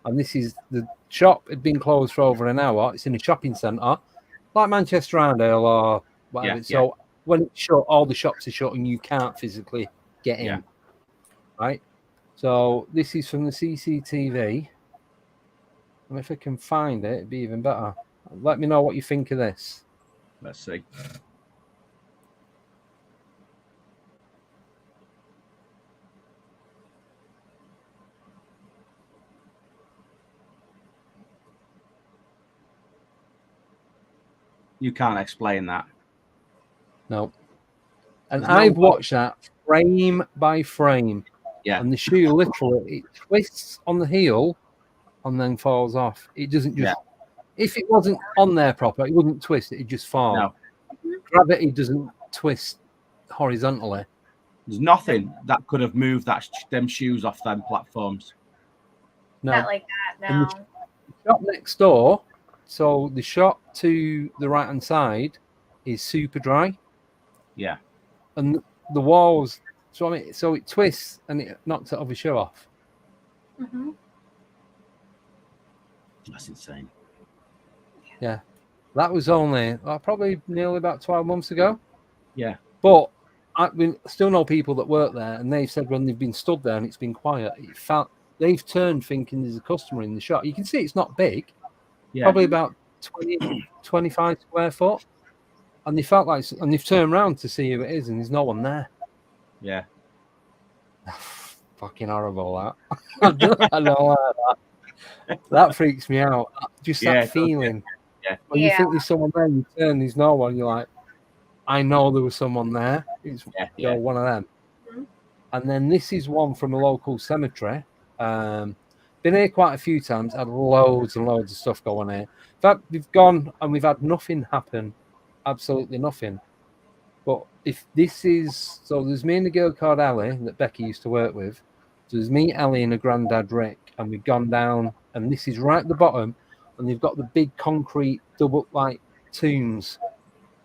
And this is the shop had been closed for over an hour. It's in a shopping centre, like Manchester Roundale or whatever. So when it's shut, all the shops are shut and you can't physically get in. Right? So this is from the CCTV. And if I can find it, it'd be even better. Let me know what you think of this. Let's see. You can't explain that. No. And I've watched that frame by frame. Yeah. And the shoe literally, it twists on the heel and then falls off. It doesn't just... If it wasn't on there proper, it wouldn't twist. It'd just fall. No. Gravity doesn't twist horizontally. There's nothing that could have moved them shoes off them platforms. No. Not like that, no. The shop next door... So the shop to the right-hand side is super dry. Yeah. And the walls, so it twists and it knocks it off your shoe off. Mm-hmm. That's insane. Yeah. That was only probably nearly about 12 months ago. Yeah. But I still know people that work there, and they've said when they've been stood there and it's been quiet, they've turned thinking there's a customer in the shop. You can see it's not big. Yeah. Probably about 20, 25 square foot. and they felt like, and they've turned around to see who it is, and there's no one there. Yeah. Fucking horrible that. I know that freaks me out. Just that feeling. Yeah. When you think there's someone there, you turn, there's no one. You're like, I know there was someone there. It's one of them. Mm-hmm. And then this is one from a local cemetery. Been here quite a few times. Had loads and loads of stuff going here. In fact, we've gone and we've had nothing happen. Absolutely nothing. But if this is so, there's me and a girl called Ellie that Becky used to work with. So there's me, Ellie, and her granddad Rick, and we've gone down, and this is right at the bottom, and they've got the big concrete double like tombs.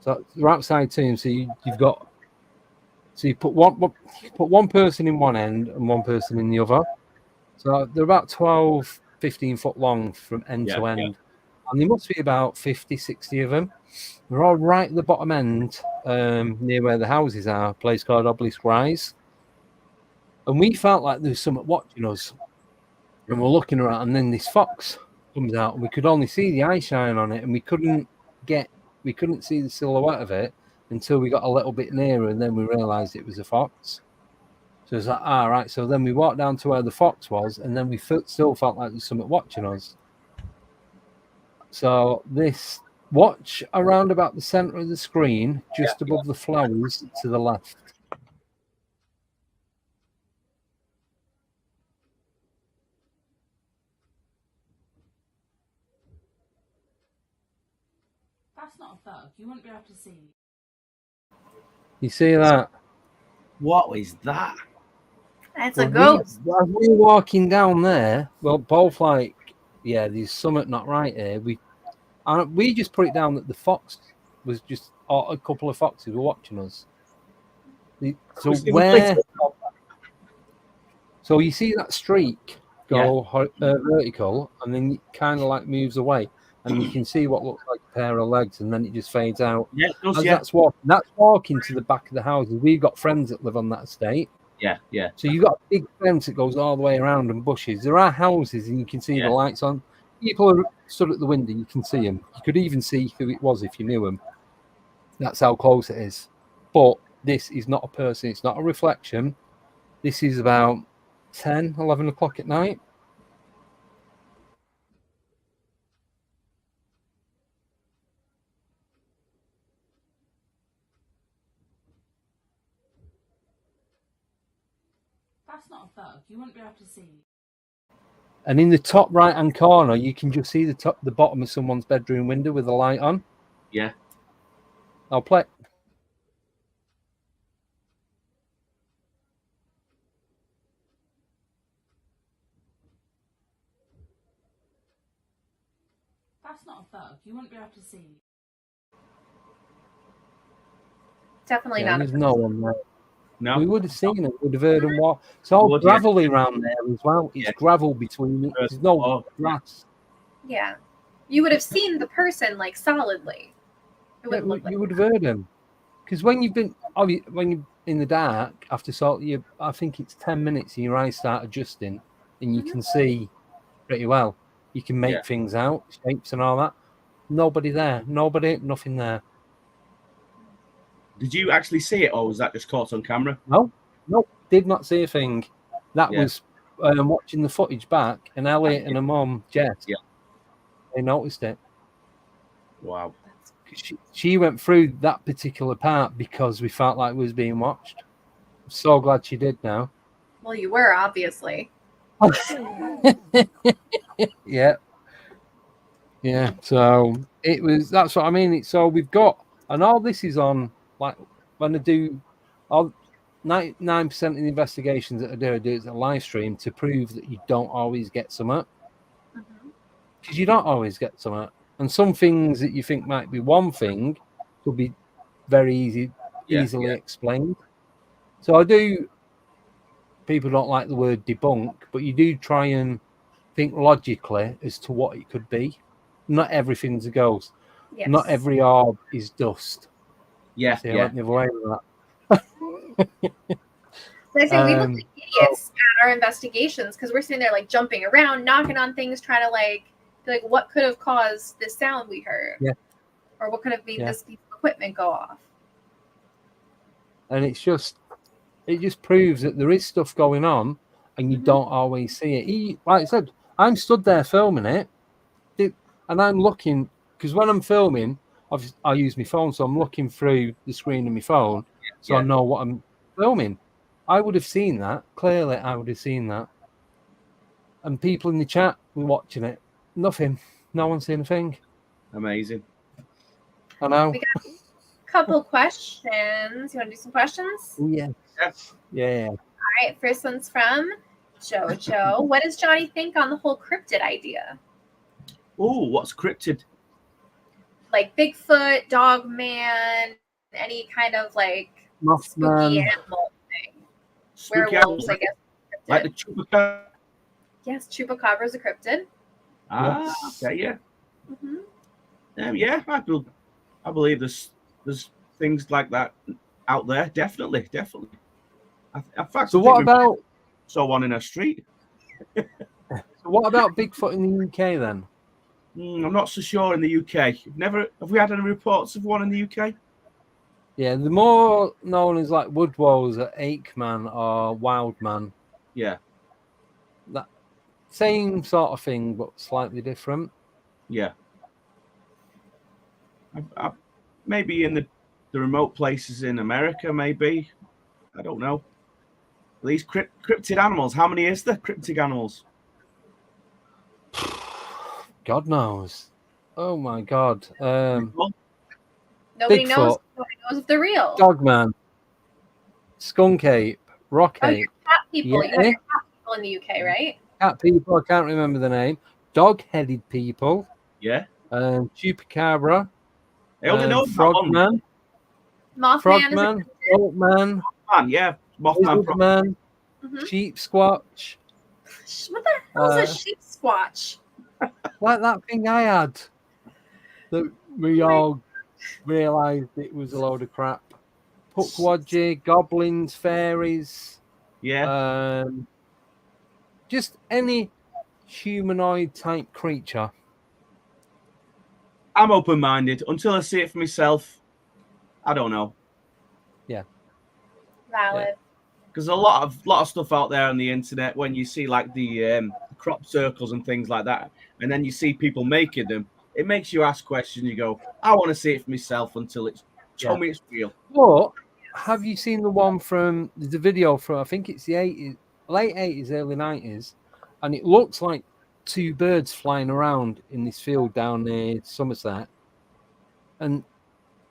So they're outside tombs. So you put one person in one end and one person in the other. So they're about 12, 15 foot long from end to end. And there must be about 50, 60 of them. They're all right at the bottom end, near where the houses are, a place called Obelisk Rise. And we felt like there was someone watching us. And we're looking around, and then this fox comes out, and we could only see the eye shine on it, and we couldn't see the silhouette of it until we got a little bit nearer, and then we realised it was a fox. So it's like, right. So then we walked down to where the fox was, and then we still felt like there's someone watching us. So this watch around about the centre of the screen, just above the flowers to the left. That's not a bug. You wouldn't be able to see. You see that? What is that? That's a ghost. As we were walking down there, well, both like, there's something not right here. We just put it down that the fox was just, or a couple of foxes were watching us. So you see that streak go vertical, and then it kind of like moves away, and you can see what looks like a pair of legs, and then it just fades out. Yeah, it does, That's walking to the back of the houses. We've got friends that live on that estate. Yeah. So you've got a big fence that goes all the way around and bushes. There are houses, and you can see the lights on. People are stood at the window. You can see them. You could even see who it was if you knew them. That's how close it is. But this is not a person. It's not a reflection. This is about 10, 11 o'clock at night. That's not a bug. You wouldn't be able to see. And in the top right-hand corner, you can just see the bottom of someone's bedroom window with the light on. Yeah. I'll play. That's not a bug. You wouldn't be able to see. Definitely not. There's no one there. No. We would have seen it. We'd have heard them walk. It's all gravelly around there as well. It's gravel between it. There's no grass. Yeah. You would have seen the person like solidly. You would have heard them. Because when you're in the dark, after I think it's 10 minutes and your eyes start adjusting and you can see pretty well. You can make things out, shapes and all that. Nobody there. Nothing there. Did you actually see it, or was that just caught on camera? No, did not see a thing. That was watching the footage back, and Elliot and her mum, Jess, they noticed it. Wow. She went through that particular part because we felt like we was being watched. I'm so glad she did now. Well, you were, obviously. Yeah. So that's what I mean. So we've got, and all this is on, like, when I do, 99% of the investigations that I do it a live stream to prove that you don't always get something. Because you don't always get something. And some things that you think might be one thing could be very easily explained. So I do, people don't like the word debunk, but you do try and think logically as to what it could be. Not everything's a ghost. Yes. Not every orb is dust. Yeah. See, I went the other way with that. So I say we look like idiots at our investigations because we're sitting there like jumping around, knocking on things, trying to like what could have caused this sound we heard? Yeah. Or what could have made this piece of equipment go off. And it just proves that there is stuff going on, and you don't always see it. Like I said, I'm stood there filming it, and I'm looking, because when I'm filming, I use my phone, so I'm looking through the screen of my phone, so I know what I'm filming. I would have seen that. Clearly, I would have seen that. And people in the chat were watching it. Nothing. No one's seen a thing. Amazing. I know. We got a couple questions. You want to do some questions? Yeah. Yeah. All right. First one's from Jojo. What does Johnny think on the whole cryptid idea? Oh, what's cryptid? Like Bigfoot, Dogman, any kind of like spooky animal thing. Werewolves, I guess. Cryptid. Like the chupacabra. Yes, chupacabra is a cryptid. Okay, yeah. Yeah, I believe there's things like that out there. Definitely. In fact, so what about saw one in a street? So what about Bigfoot in the UK then? I'm not so sure in the UK. Have we had any reports of one in the UK? Yeah, the more known as like Woodwose, Aikman, or Wildman. Yeah. That same sort of thing, but slightly different. Yeah. Maybe in the remote places in America, maybe. I don't know. These cryptid animals, how many is there, cryptid animals? God knows. Oh my God. Nobody Bigfoot, knows. Nobody knows if they're real. Dogman, skunk ape, rock ape. Cat people. You have your cat people in the UK, right? Cat people, I can't remember the name. Dog-headed people. Yeah. Chupacabra. I only know Frogman. Mothman. Oatman. Mothman, yeah. Mothman. Sheep Squatch. What the hell is a sheep squatch? Like that thing I had that we all realised it was a load of crap. Pukwudgie, goblins, fairies. Yeah. Just any humanoid type creature. I'm open-minded. Until I see it for myself, I don't know. Yeah. Valid. Because a lot of stuff out there on the internet, when you see like the crop circles and things like that, and then you see people making them, it makes you ask questions. You go, I want to see it for myself until it's show me it's real. But have you seen the one from the video from, I think it's the 80s, late 80s, early 90s, and it looks like two birds flying around in this field down near Somerset, and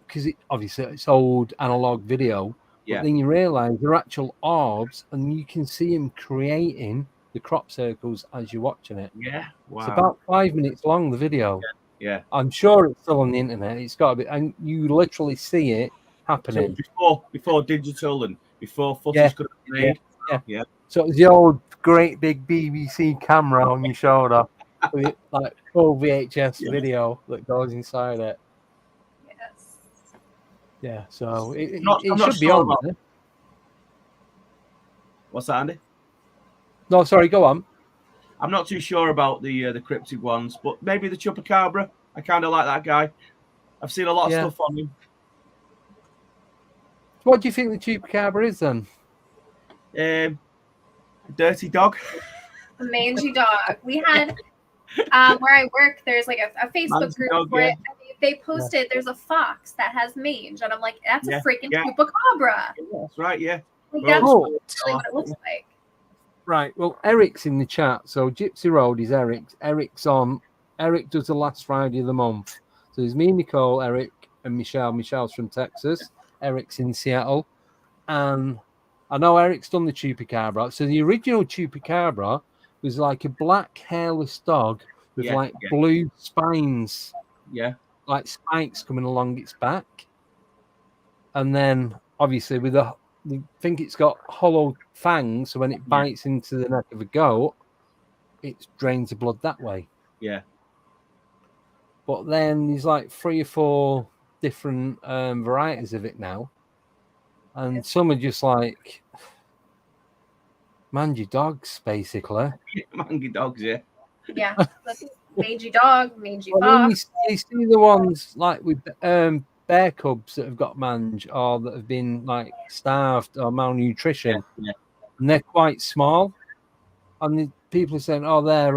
because obviously it's old analog video, but then you realise they're actual orbs, and you can see them creating the crop circles as you're watching it. Yeah, wow. It's about 5 minutes long, the video. Yeah. I'm sure it's still on the internet. It's got to be, and you literally see it happening. So before digital and before footage could have been made. Yeah. So it's the old great big BBC camera on your shoulder, with like full VHS video that goes inside it. Yes. Yeah. So it should be on. What's that, Andy? No, sorry. Go on. I'm not too sure about the cryptid ones, but maybe the Chupacabra. I kind of like that guy. I've seen a lot of stuff on him. What do you think the Chupacabra is then? A dirty dog. A mangy dog. We had where I work, there's like a Facebook group where they posted there's a fox that has mange, and I'm like, that's a freaking Chupacabra. Yeah, that's right, yeah. Like, that's really what it looks like. Right. Well, Eric's in the chat. So Gypsy Road is Eric's. Eric does the last Friday of the month. So there's me, Nicole, Eric, and Michelle. Michelle's from Texas. Eric's in Seattle. And I know Eric's done the Chupacabra. So the original Chupacabra was like a black hairless dog with blue spines. Yeah. Like spikes coming along its back. And then obviously with I think it's got hollow fangs, so when it bites into the neck of a goat, it drains the blood that way. Yeah. But then there's like 3 or 4 different varieties of it now. And some are just like mangy dogs, basically. Mangy dogs, yeah. Yeah. Mangy dog, mangy fox. You see the ones like with bear cubs that have got mange or that have been like starved or malnutrition, and they're quite small. And the people are saying, "Oh, they're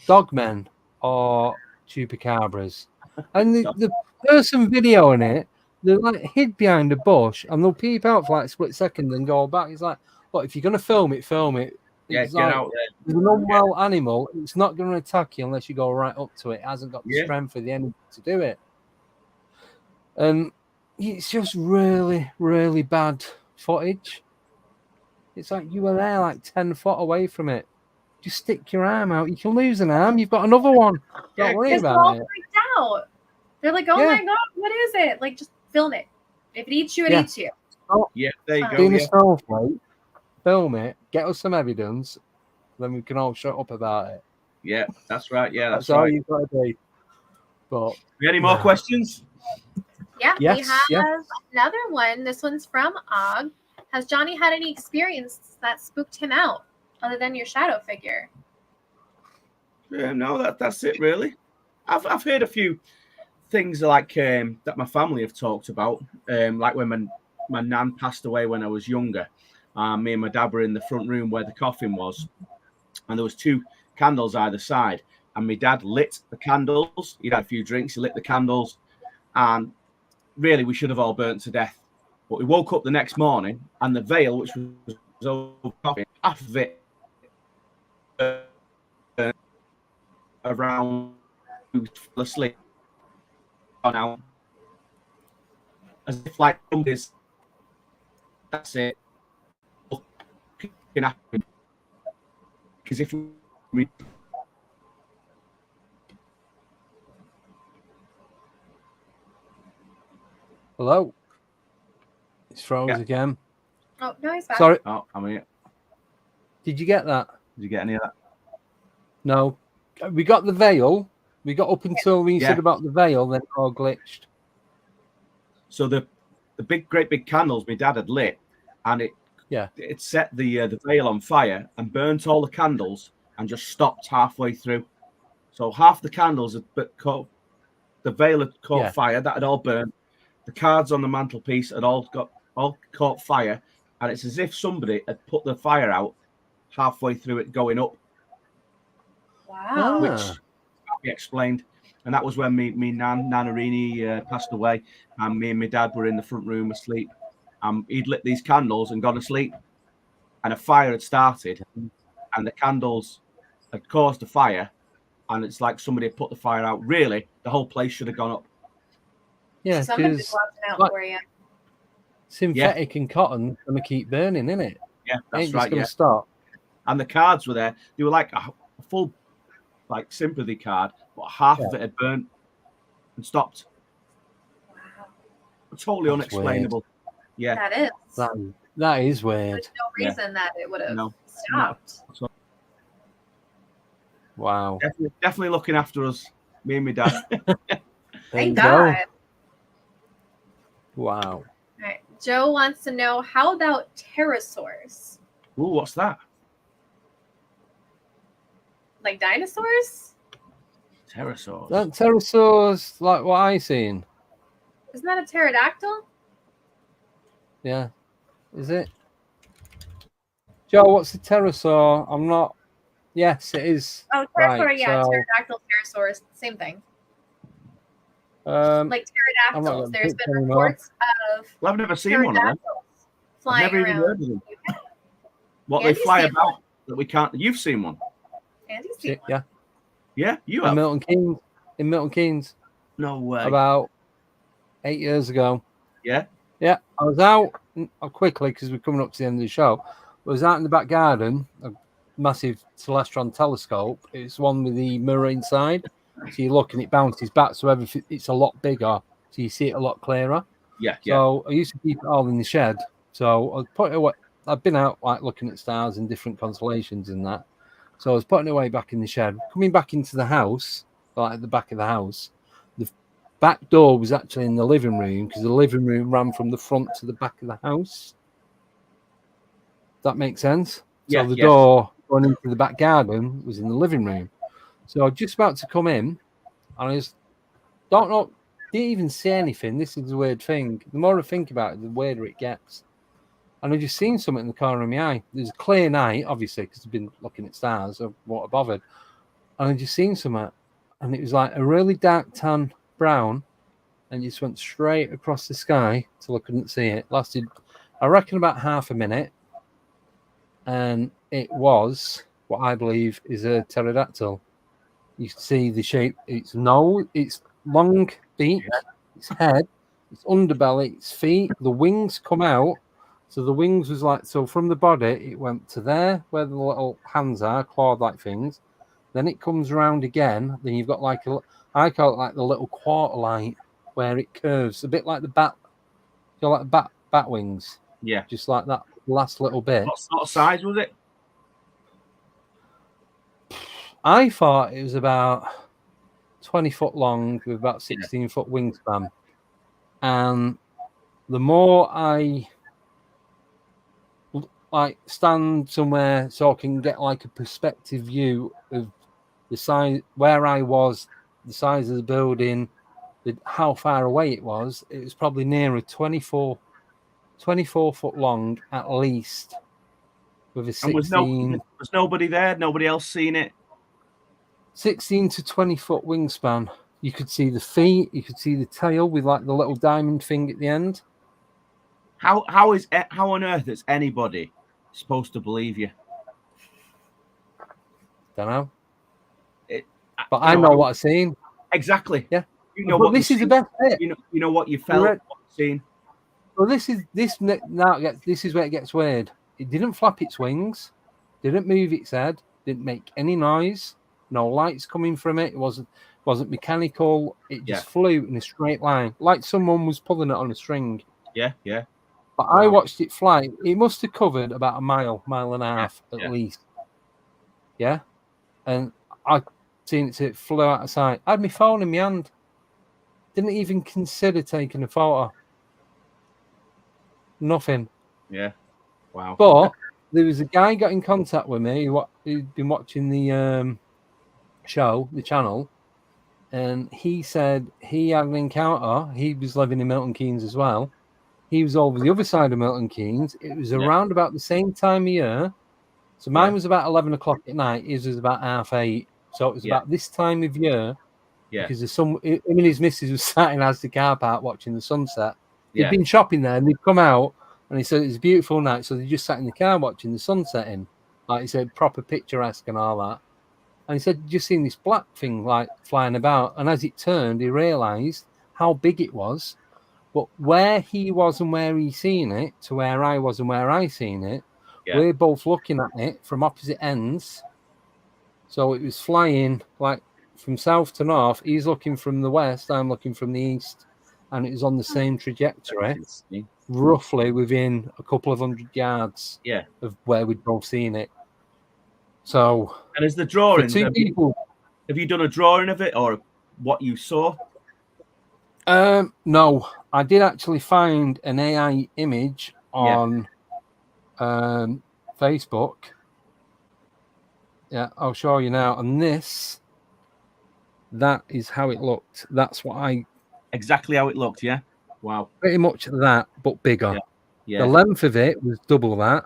dogmen or chupacabras," and the person videoing it, they're like hid behind a bush, and they'll peep out for like a split second and go back. It's like, look, if you're gonna film it, film it. It's get like, out there. with an unwell animal, it's not going to attack you unless you go right up to it. It hasn't got the strength of the enemy to do it. And it's just really, really bad footage. It's like you were there like 10 foot away from it. Just stick your arm out. You can lose an arm. You've got another one. Don't worry about it. They're all freaked out. They're like, oh my God, what is it? Like, just film it. If it eats you, it eats you. Oh, yeah, there you go. Being a snowflake, film it, get us some evidence, then we can all shut up about it. Yeah, that's right. Yeah, that's all you've got to do. But any more questions? Yeah, we have another one. This one's from Og. Has Johnny had any experience that spooked him out other than your shadow figure? No, that's it really. I've heard a few things like that my family have talked about, like when my nan passed away when I was younger. Me and my dad were in the front room where the coffin was, and there was 2 candles either side, and my dad lit the candles. He'd had a few drinks, he lit the candles, and really we should have all burnt to death. But we woke up the next morning, and the veil, which was over coffin, half of it around asleep now, as if like somebody's, that's it, looking at me. Because if we hello, it's froze again. Oh no, he's back. Sorry. Oh, I'm here. Did you get that? Did you get any of that? No, we got the veil. We got up until we said about the veil, then it all glitched. So the great big candles my dad had lit, and it set the veil on fire and burnt all the candles and just stopped halfway through. So half the candles had caught, the veil had caught fire, that had all burned. The cards on the mantelpiece had all caught fire, and it's as if somebody had put the fire out halfway through it going up. Wow. Which can't be explained. And that was when me Nanarini passed away, and me and my dad were in the front room asleep. He'd lit these candles and gone to sleep, and a fire had started, and the candles had caused a fire, and it's like somebody had put the fire out. Really, the whole place should have gone up. Yeah, because synthetic and cotton going to keep burning, isn't it? Yeah, that's ain't right. Just going to stop. And the cards were there. They were like a full, like sympathy card, but half of it had burnt and stopped. Wow. Totally That's unexplainable. Weird. Yeah, that is. That is weird. There's no reason that it would have stopped. No. Wow. Definitely looking after us, me and my dad. Thank God. Wow. All right. Joe wants to know, how about pterosaurs? Ooh, what's that? Like dinosaurs? Pterosaurs. That pterosaurs, like what I seen. Isn't that a pterodactyl? Yeah. Is it? Joe, what's the pterosaur? I'm not. Yes, it is. Oh, pterosaur, right, yeah. So... Pterodactyl, pterosaurs, same thing. Like pterodactyls. There's been reports of. Well, I've never seen one of them. Flying I've never even heard of them. What Andy's they fly about one. That we can't. You've seen one. Andy's seen one. Yeah. Yeah, you have. In Milton Keynes. No way. About 8 years ago. Yeah. Yeah, I was out quickly because we're coming up to the end of the show. I was out in the back garden, a massive Celestron telescope. It's one with the mirror inside. So you look and it bounces back, so it's a lot bigger, so you see it a lot clearer. Yeah. So I used to keep it all in the shed. So I was putting away. I've been out like looking at stars and different constellations and that. So I was putting it away back in the shed. Coming back into the house, like at the back of the house, the back door was actually in the living room because the living room ran from the front to the back of the house. That makes sense? Yeah, so the door going into the back garden was in the living room. So I was just about to come in, and I just don't know. didn't even see anything. This is the weird thing. The more I think about it, the weirder it gets. And I just seen something in the corner of my eye. There's a clear night, obviously, because I've been looking at stars. I won't have bothered. And I just seen something. And it was like a really dark tan brown. And just went straight across the sky till I couldn't see it. Lasted, I reckon, about half a minute. And it was what I believe is a pterodactyl. You can see the shape. Its nose, its long beak, its head, its underbelly, its feet. The wings come out. So the wings was like, so from the body, it went to there where the little hands are, clawed-like things. Then it comes around again. Then you've got like I call it like the little quarter light where it curves, a bit like the bat, you know, like bat wings. Yeah. Just like that last little bit. What sort of size was it? I thought it was about 20 foot long with about 16 foot wingspan. And the more I like stand somewhere so I can get like a perspective view of the size where I was, the size of the building, how far away it was probably nearer 24 foot long at least, with a 16. Was nobody there? Nobody else seen it? 16 to 20 foot wingspan. You could see the feet, you could see the tail with like the little diamond thing at the end. How on earth is anybody supposed to believe you? Don't know. But I know what I've seen. Exactly. Yeah. You know but what this is the best bit. You know what you felt, what you've seen. Well, this is where it gets weird. It didn't flap its wings, didn't move its head, didn't make any noise. No lights coming from it. It wasn't mechanical. It just flew in a straight line, like someone was pulling it on a string. Yeah. But I watched it fly. It must have covered about a mile and a half at least. Yeah, and I seen it flew out of sight. I had my phone in my hand. Didn't even consider taking a photo. Nothing. Yeah. Wow. But there was a guy got in contact with me who'd been watching the show, the channel, and he said he had an encounter. He was living in Milton Keynes as well. He was over the other side of Milton Keynes. It was around about the same time of year. So mine was about 11 o'clock at night. His was about 8:30. So it was about this time of year. Yeah. Because him and his missus was sat in Asda car park watching the sunset. They'd been shopping there and they'd come out and he said it was a beautiful night. So they just sat in the car watching the sun setting. Like he said, proper picturesque and all that. And he said, just seen this black thing like flying about. And as it turned, he realised how big it was. But where he was and where he seen it to where I was and where I seen it, we're both looking at it from opposite ends. So it was flying like from south to north. He's looking from the west, I'm looking from the east. And it was on the same trajectory, roughly within a couple of 100 yards of where we'd both seen it. So, and is the drawing? Have you done a drawing of it or what you saw? No, I did actually find an AI image on Facebook. Yeah, I'll show you now. And that is how it looked. That's what exactly how it looked. Yeah. Wow. Pretty much that, but bigger. Yeah. The length of it was double that.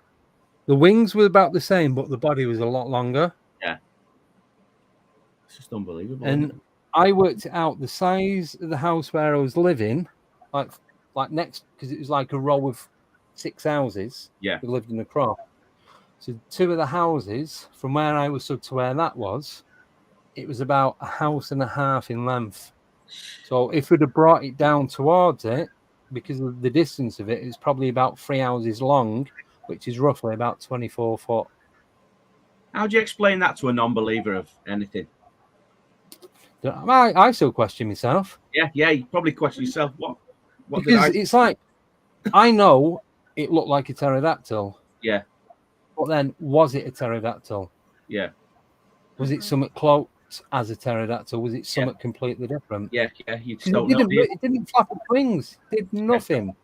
The wings were about the same, but the body was a lot longer. Yeah. It's just unbelievable. And I worked it out. The size of the house where I was living, like next, because it was like a row of 6 houses. Yeah. We lived in a crop. So 2 of the houses from where I was to where that was, it was about a house and a half in length. So if we'd have brought it down towards it, because of the distance of it, it's probably about 3 houses long, which is roughly about 24 foot. How do you explain that to a non-believer of anything? I still question myself. Yeah, you probably question yourself. What because it's like, I know it looked like a pterodactyl. Yeah. But then, was it a pterodactyl? Yeah. Was it something close as a pterodactyl? Was it something completely different? Yeah. You it didn't flap its wings. It did nothing.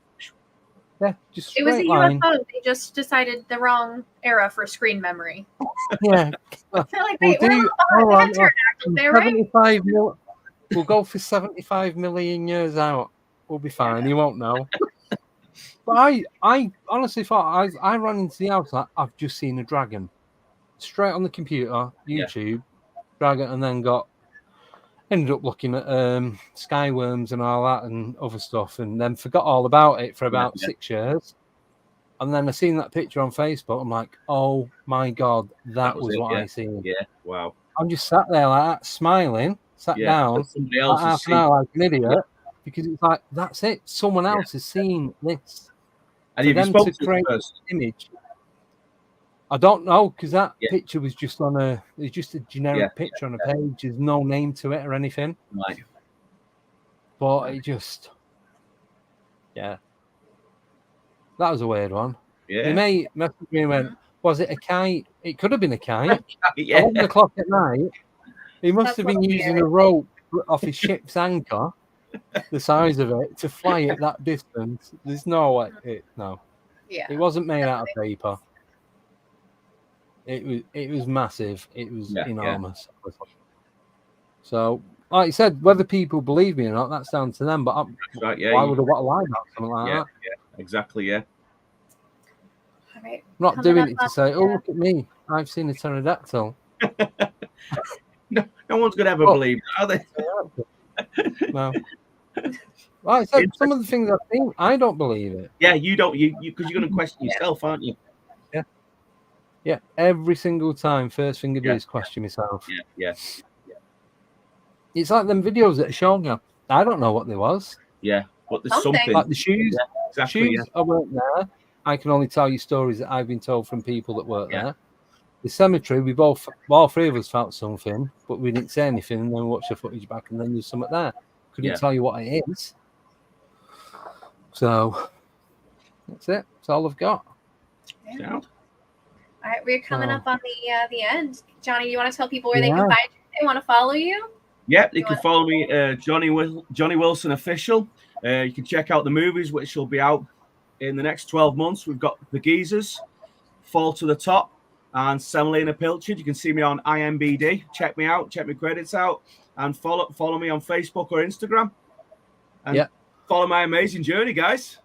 Yeah, just it was a line. UFO. They just decided the wrong era for screen memory. Yeah. I feel like we're all behind. They had pterodactyls there, right? We'll go for 75 million years out. We'll be fine. You won't know. But I honestly thought I ran into the house like I've just seen a dragon. Straight on the computer, YouTube, dragon, and then ended up looking at skyworms and all that and other stuff, and then forgot all about it for about 6 years. And then I seen that picture on Facebook. I'm like, oh my God, that was what I seen. Yeah, wow. I'm just sat there like that, smiling, sat down, like half an hour like an idiot, because it's like, that's it. Someone else has seen this. And you spoke to create an image. I don't know, because that picture was just it's just a generic picture on a page. There's no name to it or anything. Right. But it just, that was a weird one. Yeah. My mate messaged me and went, was it a kite? It could have been a kite. 11 o'clock at night. He must have been using a rope off his ship's anchor, the size of it, to fly it that distance. There's no way. No. Yeah. It wasn't made out of paper. It was massive. It was enormous. Yeah. So, like you said, whether people believe me or not, that's down to them. But why would I want to lie about something like that? Yeah, exactly. Yeah. All right. I'm not doing it to say, "Oh, look at me! I've seen a pterodactyl." No one's gonna ever believe that, are they? No. Like I said, some of the things I've seen, I don't believe it. Yeah, you don't. You because you're gonna question yourself, aren't you? Yeah, every single time, first thing I do is question myself. Yeah. It's like them videos that are showing you. I don't know what there was. Yeah, but there's something. Like the shoes. Yeah, exactly, I weren't there. I can only tell you stories that I've been told from people that weren't there. The cemetery, all three of us felt something, but we didn't say anything, and then we watched the footage back, and then there's something there. Couldn't tell you what it is. So that's it. That's all I've got. Yeah. All right, we're coming up on the end. Johnny, you want to tell people where they can find you? They want to follow you? Yep, you can follow me, Johnny Wilson Official. You can check out the movies, which will be out in the next 12 months. We've got The Geezers, Fall to the Top, and Semolina Pilchard. You can see me on IMBD. Check me out. Check my credits out. And follow me on Facebook or Instagram. And follow my amazing journey, guys.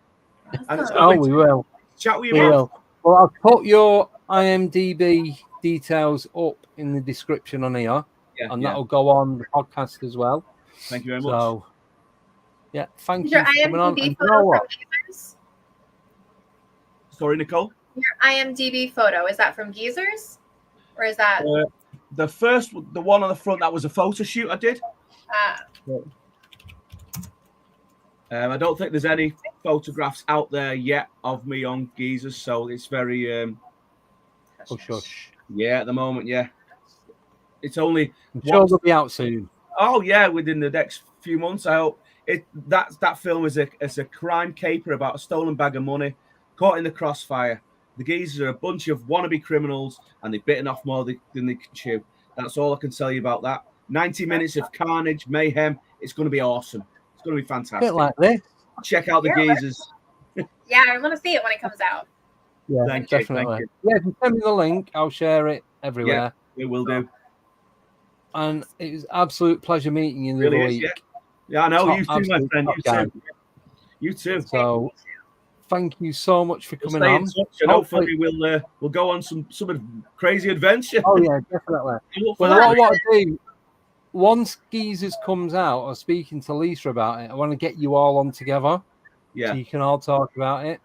And we will. Chat with you. We will. Well, I'll put your IMDb details up in the description on here, and that'll go on the podcast as well. Thank you very much. So, thank you for coming on. And you know what? Sorry, Nicole? Your IMDb photo, is that from Geezers? Or is that... the one on the front, that was a photo shoot I did. I don't think there's any photographs out there yet of me on Geezers, so it's very... hush. Yeah, at the moment, It's only... I'm sure they'll be out soon. Oh, yeah, within the next few months, I hope. That film is a crime caper about a stolen bag of money, caught in the crossfire. The Geezers are a bunch of wannabe criminals, and they've bitten off more than they can chew. That's all I can tell you about that. 90 minutes of carnage, mayhem. It's going to be awesome. It's going to be fantastic. A bit like this. Check out The Geezers. Yeah, I want to see it when it comes out. Yeah, definitely. Yeah, if you send me the link, I'll share it everywhere. Yeah, it will do. And it was an absolute pleasure meeting you the other week. Yeah, I know. You too, my friend. You too. You too. So, thank you so much for coming on. And hopefully we'll go on some crazy adventure. Oh yeah, definitely. Well, what I want to do, once Geezers comes out, I was speaking to Lisa about it. I want to get you all on together. Yeah. So you can all talk about it.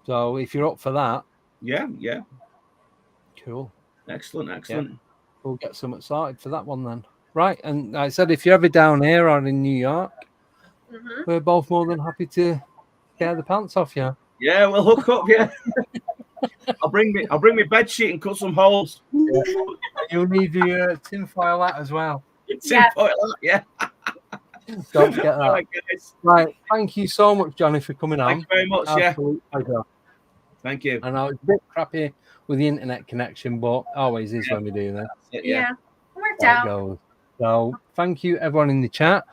So if you're up for that. Yeah. Cool. Excellent. Yeah. We'll get something started for that one then. Right. And like I said, if you're ever down here or in New York, we're both more than happy to scare the pants off you. Yeah, we'll hook up, I'll bring me bed sheet and cut some holes. Yeah. You'll need the tinfoil hat as well. Tinfoil hat, Don't forget that. Right. Thank you so much, Johnny, for coming on. Thank you very much. Absolute pleasure. Thank you. I know it's a bit crappy with the internet connection, but always is when we do that. Yeah. Worked out. Goes. So thank you, everyone in the chat.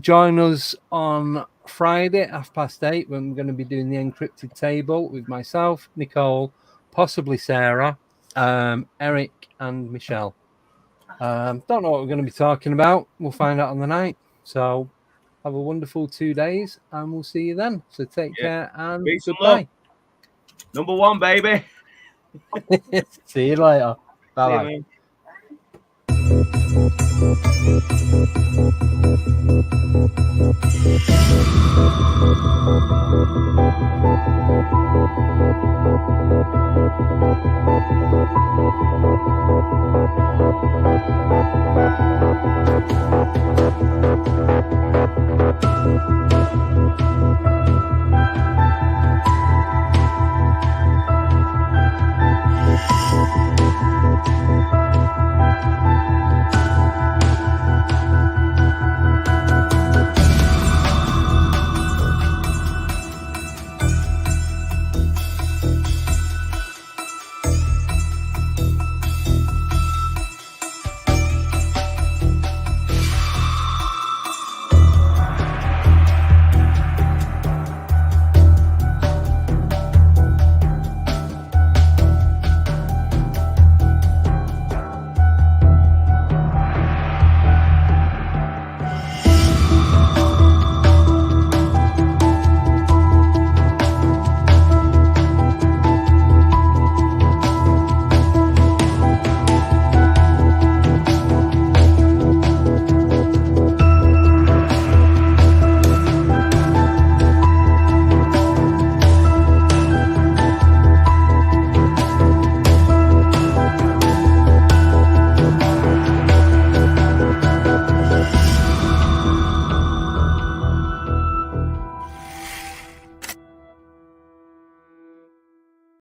Join us on Friday at 8:30 when we're going to be doing the encrypted table with myself, Nicole, possibly Sarah, Eric, and Michelle. Don't know what we're going to be talking about. We'll find out on the night. So have a wonderful 2 days, and we'll see you then. So take care and Peace goodbye. Number 1, baby. See you later. Bye-bye. See you.